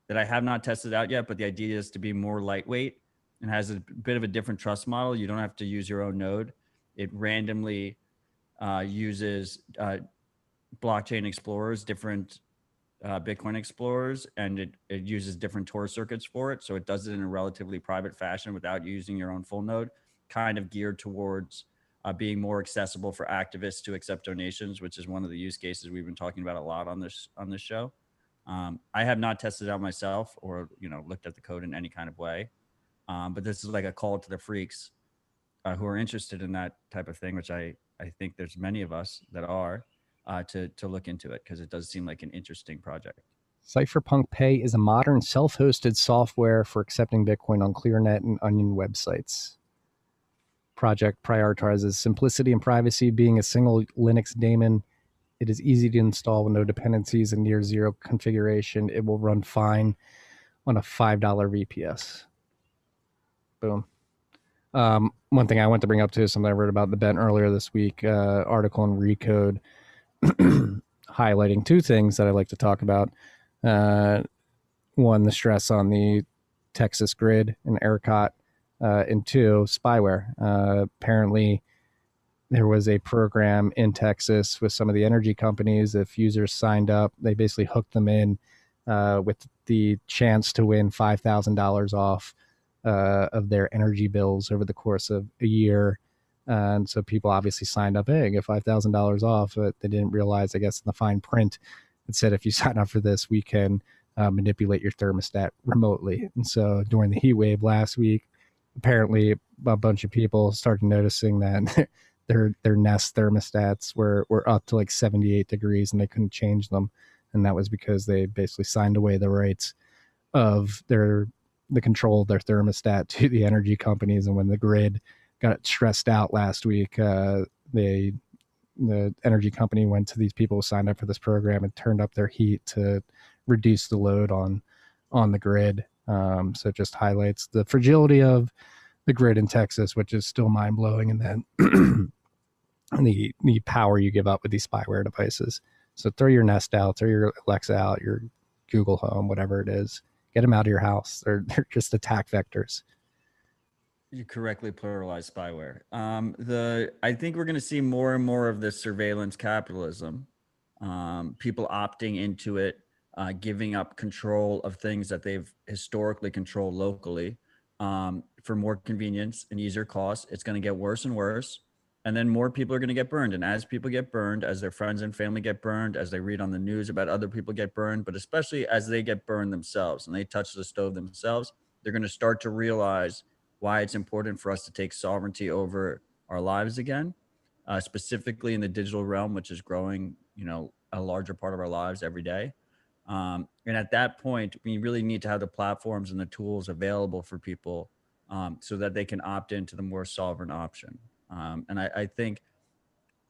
that I have not tested out yet, but the idea is to be more lightweight and has a bit of a different trust model. You don't have to use your own node. It randomly uses blockchain explorers, different Bitcoin explorers, and it uses different Tor circuits for it. So it does it in a relatively private fashion without using your own full node, kind of geared towards being more accessible for activists to accept donations, which is one of the use cases we've been talking about a lot on this show. I have not tested it out myself or looked at the code in any kind of way, but this is like a call to the freaks who are interested in that type of thing, which I think there's many of us that are, to look into it because it does seem like an interesting project. Cypherpunk Pay is a modern self-hosted software for accepting Bitcoin on ClearNet and Onion websites. Project prioritizes simplicity and privacy, being a single Linux daemon. It is easy to install with no dependencies and near zero configuration. It will run fine on a $5 VPS. Boom. One thing I want to bring up too is something I read about the Ben earlier this week, article in Recode highlighting two things that I like to talk about. One, the stress on the Texas grid and ERCOT. And two, spyware. Apparently, there was a program in Texas with some of the energy companies. If users signed up, they basically hooked them in with the chance to win $5,000 off of their energy bills over the course of a year. And so people obviously signed up, hey, get $5,000 off, but they didn't realize, I guess, in the fine print, it said, if you sign up for this, we can manipulate your thermostat remotely. And so during the heat wave last week, apparently a bunch of people started noticing that their Nest thermostats were up to like 78 degrees and they couldn't change them. And that was because they basically signed away the rights of the control of their thermostat to the energy companies. And when the grid got stressed out last week, the energy company went to these people who signed up for this program and turned up their heat to reduce the load on the grid. So it just highlights the fragility of the grid in Texas, which is still mind blowing. And then the power you give up with these spyware devices. So throw your Nest out, throw your Alexa out, your Google Home, whatever it is, get them out of your house. They're just attack vectors. You correctly pluralized spyware. I think we're going to see more and more of this surveillance capitalism, people opting into it, giving up control of things that they've historically controlled locally for more convenience and easier costs. It's going to get worse and worse. And then more people are going to get burned. And as people get burned, as their friends and family get burned, as they read on the news about other people get burned, but especially as they get burned themselves and they touch the stove themselves, they're going to start to realize why it's important for us to take sovereignty over our lives again, specifically in the digital realm, which is growing, a larger part of our lives every day. And at that point, we really need to have the platforms and the tools available for people so that they can opt into the more sovereign option. And I think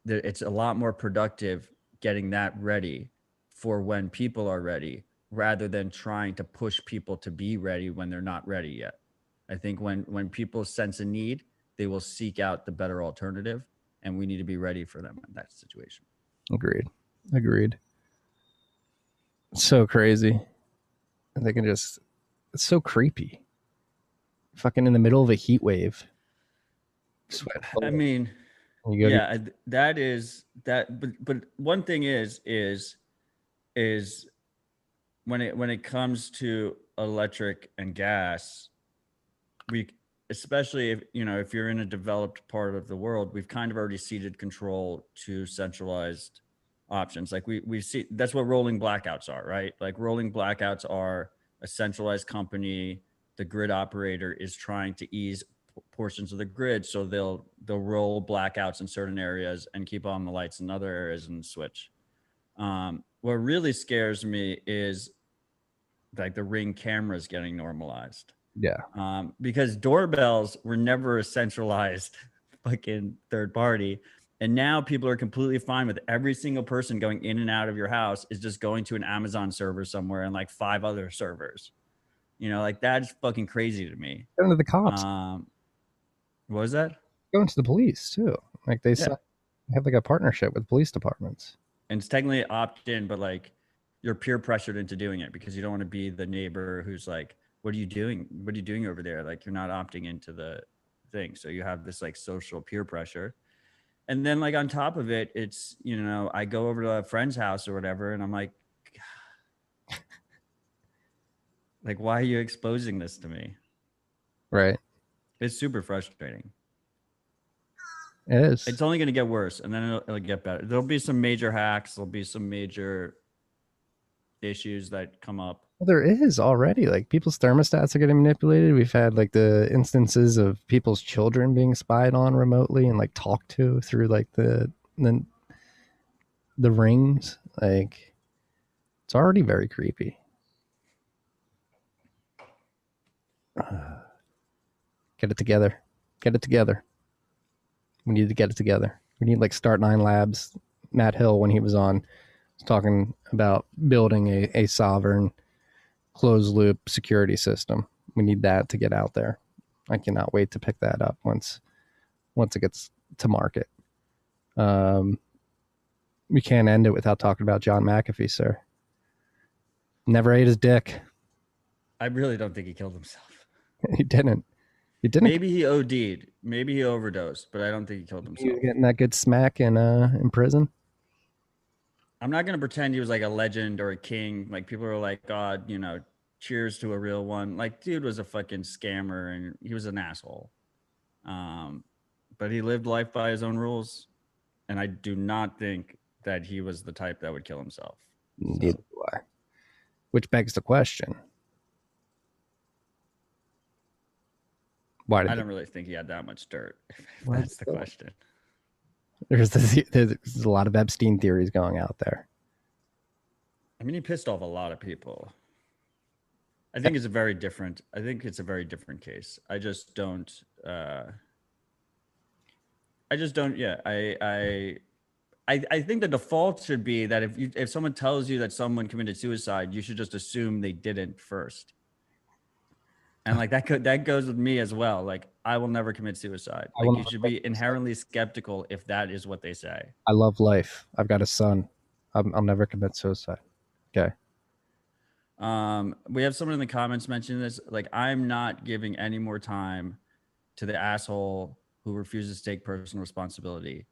that it's a lot more productive getting that ready for when people are ready, rather than trying to push people to be ready when they're not ready yet. I think when people sense a need, they will seek out the better alternative, and we need to be ready for them in that situation. Agreed. So crazy. They can just, it's so creepy. Fucking in the middle of a heat wave. Sweat. I mean, You go yeah, that is that. But one thing is when it comes to electric and gas, we, especially if you're in a developed part of the world, we've kind of already ceded control to centralized options. Like we see, that's what rolling blackouts are, right? Like rolling blackouts are a centralized company. The grid operator is trying to ease portions of the grid, so they'll roll blackouts in certain areas and keep on the lights in other areas and switch. What really scares me is like the Ring cameras getting normalized. Yeah. Because doorbells were never a centralized fucking third party. And now people are completely fine with every single person going in and out of your house is just going to an Amazon server somewhere and like 5 other servers. Like that's fucking crazy to me. Going to the cops. What was that? Going to the police too. Like they have like a partnership with police departments. And it's technically opt-in, but like you're peer pressured into doing it because you don't want to be the neighbor who's like, what are you doing? What are you doing over there? Like you're not opting into the thing. So you have this like social peer pressure. And then like on top of it, it's, I go over to a friend's house or whatever, and I'm like, like, why are you exposing this to me? Right. It's super frustrating. It is. It's only going to get worse, and then it'll get better. There'll be some major hacks. There'll be some major issues that come up. Well, there is already, like, people's thermostats are getting manipulated. We've had like the instances of people's children being spied on remotely and like talked to through like the rings. Like, it's already very creepy. Get it together. Get it together. We need to get it together. We need like Start 9 Labs. Matt Hill, when he was on, was talking about building a sovereign closed loop security system. We need that to get out there. I cannot wait to pick that up once it gets to market. We can't end it without talking about John McAfee, sir. Never ate his dick. I really don't think he killed himself. He didn't. He didn't. Maybe he OD'd. Maybe he overdosed, but I don't think he killed himself. He was getting that good smack in prison. I'm not going to pretend he was like a legend or a king. Like people are like, God, cheers to a real one. Like dude was a fucking scammer and he was an asshole. But he lived life by his own rules. And I do not think that he was the type that would kill himself. Neither do I. Which begs the question. I don't really think he had that much dirt. If that's the question. There's a lot of Epstein theories going out there. I mean, he pissed off a lot of people. I think it's a very different case. I just don't. Yeah, I think the default should be that if someone tells you that someone committed suicide, you should just assume they didn't first. And like that goes with me as well. Like I will never commit suicide. Like you should be inherently skeptical if that is what they say. I love life. I've got a son. I'll never commit suicide. Okay. We have someone in the comments mentioning this. Like I'm not giving any more time to the asshole who refuses to take personal responsibility.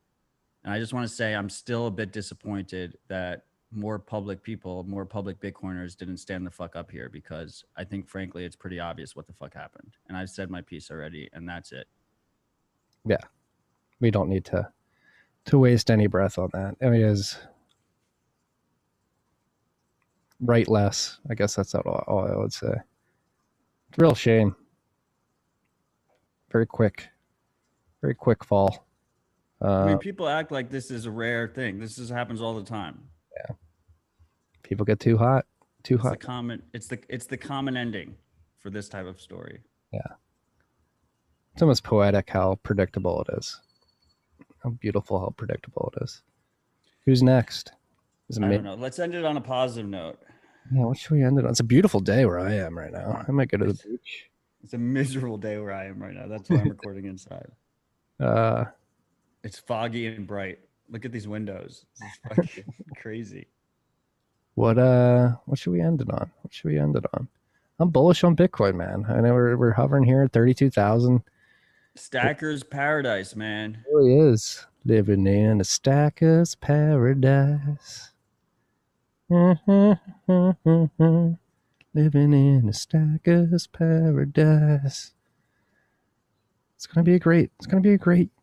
And I just want to say I'm still a bit disappointed that more public Bitcoiners didn't stand the fuck up here, because I think, frankly, it's pretty obvious what the fuck happened. And I've said my piece already, and that's it. Yeah. We don't need to waste any breath on that. I mean, it is write less. I guess that's all I would say. It's a real shame. Very quick fall. I mean, people act like this is a rare thing. This happens all the time. Yeah. People get too hot. It's the common ending for this type of story. Yeah. It's almost poetic how predictable it is. How beautiful, how predictable it is. Who's next? I don't know. Let's end it on a positive note. Yeah, what should we end it on? It's a beautiful day where I am right now. I might go to the beach. It's a miserable day where I am right now. That's why I'm recording inside. Uh, It's foggy and bright. Look at these windows. This is fucking crazy. what should we end it on? What should we end it on? I'm bullish on Bitcoin, man. I know we're hovering here at 32,000. Stacker's paradise, man. It really is living in a stacker's paradise. Living in a stacker's paradise. It's gonna be a great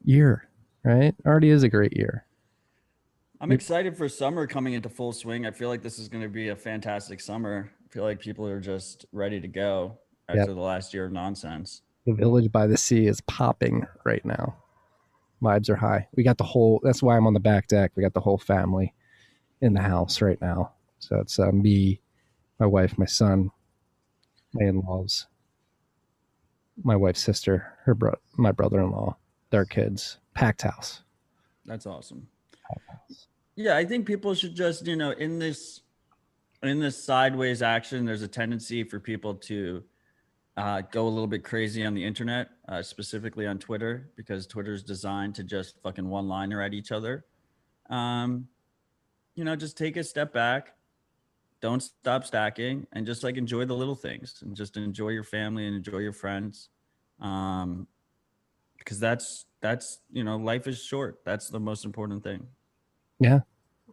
year, right? Already is a great year. I'm excited for summer coming into full swing. I feel like this is going to be a fantastic summer. I feel like people are just ready to go Yep. after the last year of nonsense. The village by the sea is popping right now. Vibes are high. We got the whole. That's why I'm on the back deck. We got the whole family in the house right now. So it's me, my wife, my son, my in-laws, my wife's sister, my brother-in-law, their kids. Packed house. That's awesome. Yeah, I think people should just, in this sideways action, there's a tendency for people to go a little bit crazy on the internet, specifically on Twitter, because Twitter's designed to just fucking one-liner at each other. Just take a step back, don't stop stacking, and just like enjoy the little things and just enjoy your family and enjoy your friends. Because that's life is short. That's the most important thing. Yeah,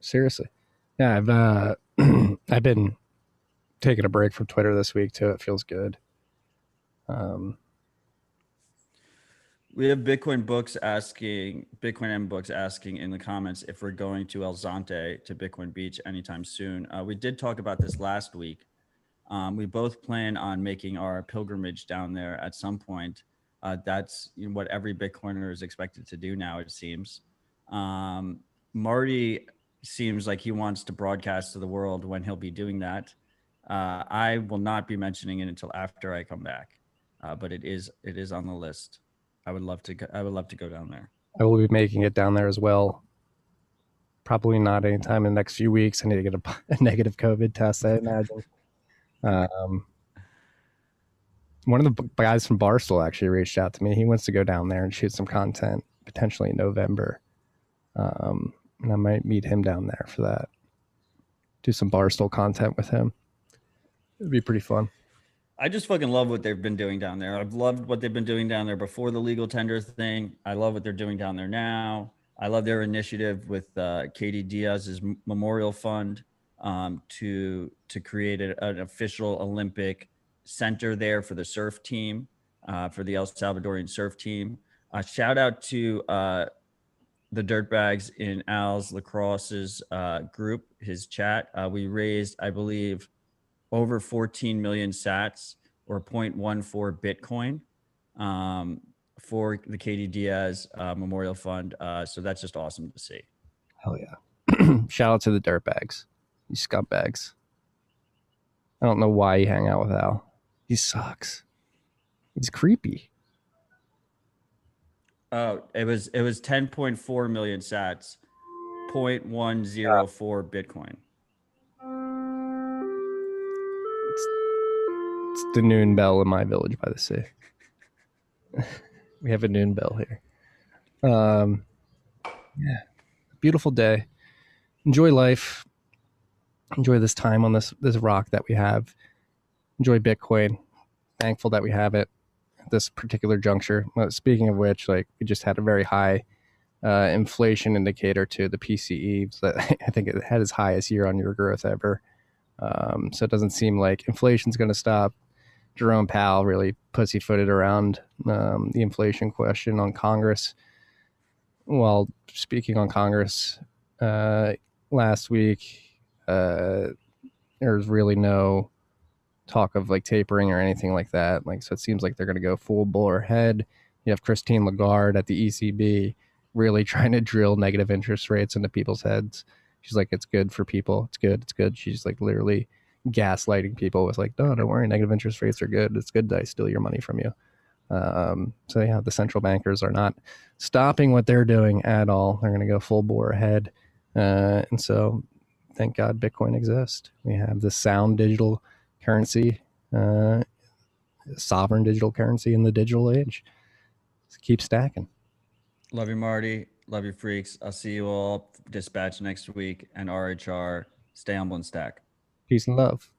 seriously. Yeah, I've been taking a break from Twitter this week too. It feels good. We have Bitcoin M Books asking in the comments if we're going to El Zante to Bitcoin Beach anytime soon. We did talk about this last week. We both plan on making our pilgrimage down there at some point. That's what every Bitcoiner is expected to do now, it seems. Marty seems like he wants to broadcast to the world when he'll be doing that. I will not be mentioning it until after I come back, but it is on the list. I would love to go down there. I will be making it down there as well. Probably not anytime in the next few weeks. I need to get a negative COVID test, I imagine. One of the guys from Barstool actually reached out to me. He wants to go down there and shoot some content potentially in November. And I might meet him down there for that. Do some Barstool content with him. It'd be pretty fun. I just fucking love what they've been doing down there. I've loved what they've been doing down there before the legal tender thing. I love what they're doing down there now. I love their initiative with Katie Diaz's memorial fund to create an official Olympic center there for the surf team, for the El Salvadorian surf team. Shout out to the dirtbags in Al's Lacrosse's group, his chat. We raised, I believe, over 14 million sats or 0.14 Bitcoin for the Katie Diaz Memorial Fund. So that's just awesome to see. Hell yeah. Shout out to the dirtbags. You scumbags. I don't know why you hang out with Al. He sucks. He's creepy. Oh, it was 10.4 million sats, 0.104 Bitcoin. It's the noon bell in my village by the sea. We have a noon bell here. Yeah, beautiful day. Enjoy life. Enjoy this time on this rock that we have. Enjoy Bitcoin. Thankful that we have it at this particular juncture. Speaking of which, like, we just had a very high inflation indicator to the PCE. So I think it had its highest year-on-year growth ever. So it doesn't seem like inflation's going to stop. Jerome Powell really pussyfooted around the inflation question on Congress. While speaking on Congress last week, there's really no talk of like tapering or anything like that. Like, so it seems like they're going to go full bore ahead. You have Christine Lagarde at the ECB really trying to drill negative interest rates into people's heads. She's like, it's good for people. It's good. It's good. She's like literally gaslighting people with like, no, don't worry. Negative interest rates are good. It's good that I steal your money from you. So yeah, the central bankers are not stopping what they're doing at all. They're going to go full bore ahead. And so thank God Bitcoin exists. We have the sound digital currency, sovereign digital currency in the digital age. Just keep stacking. Love you, Marty. Love you, freaks. I'll see you all dispatch next week. And RHR, stay humble and stack. Peace and love.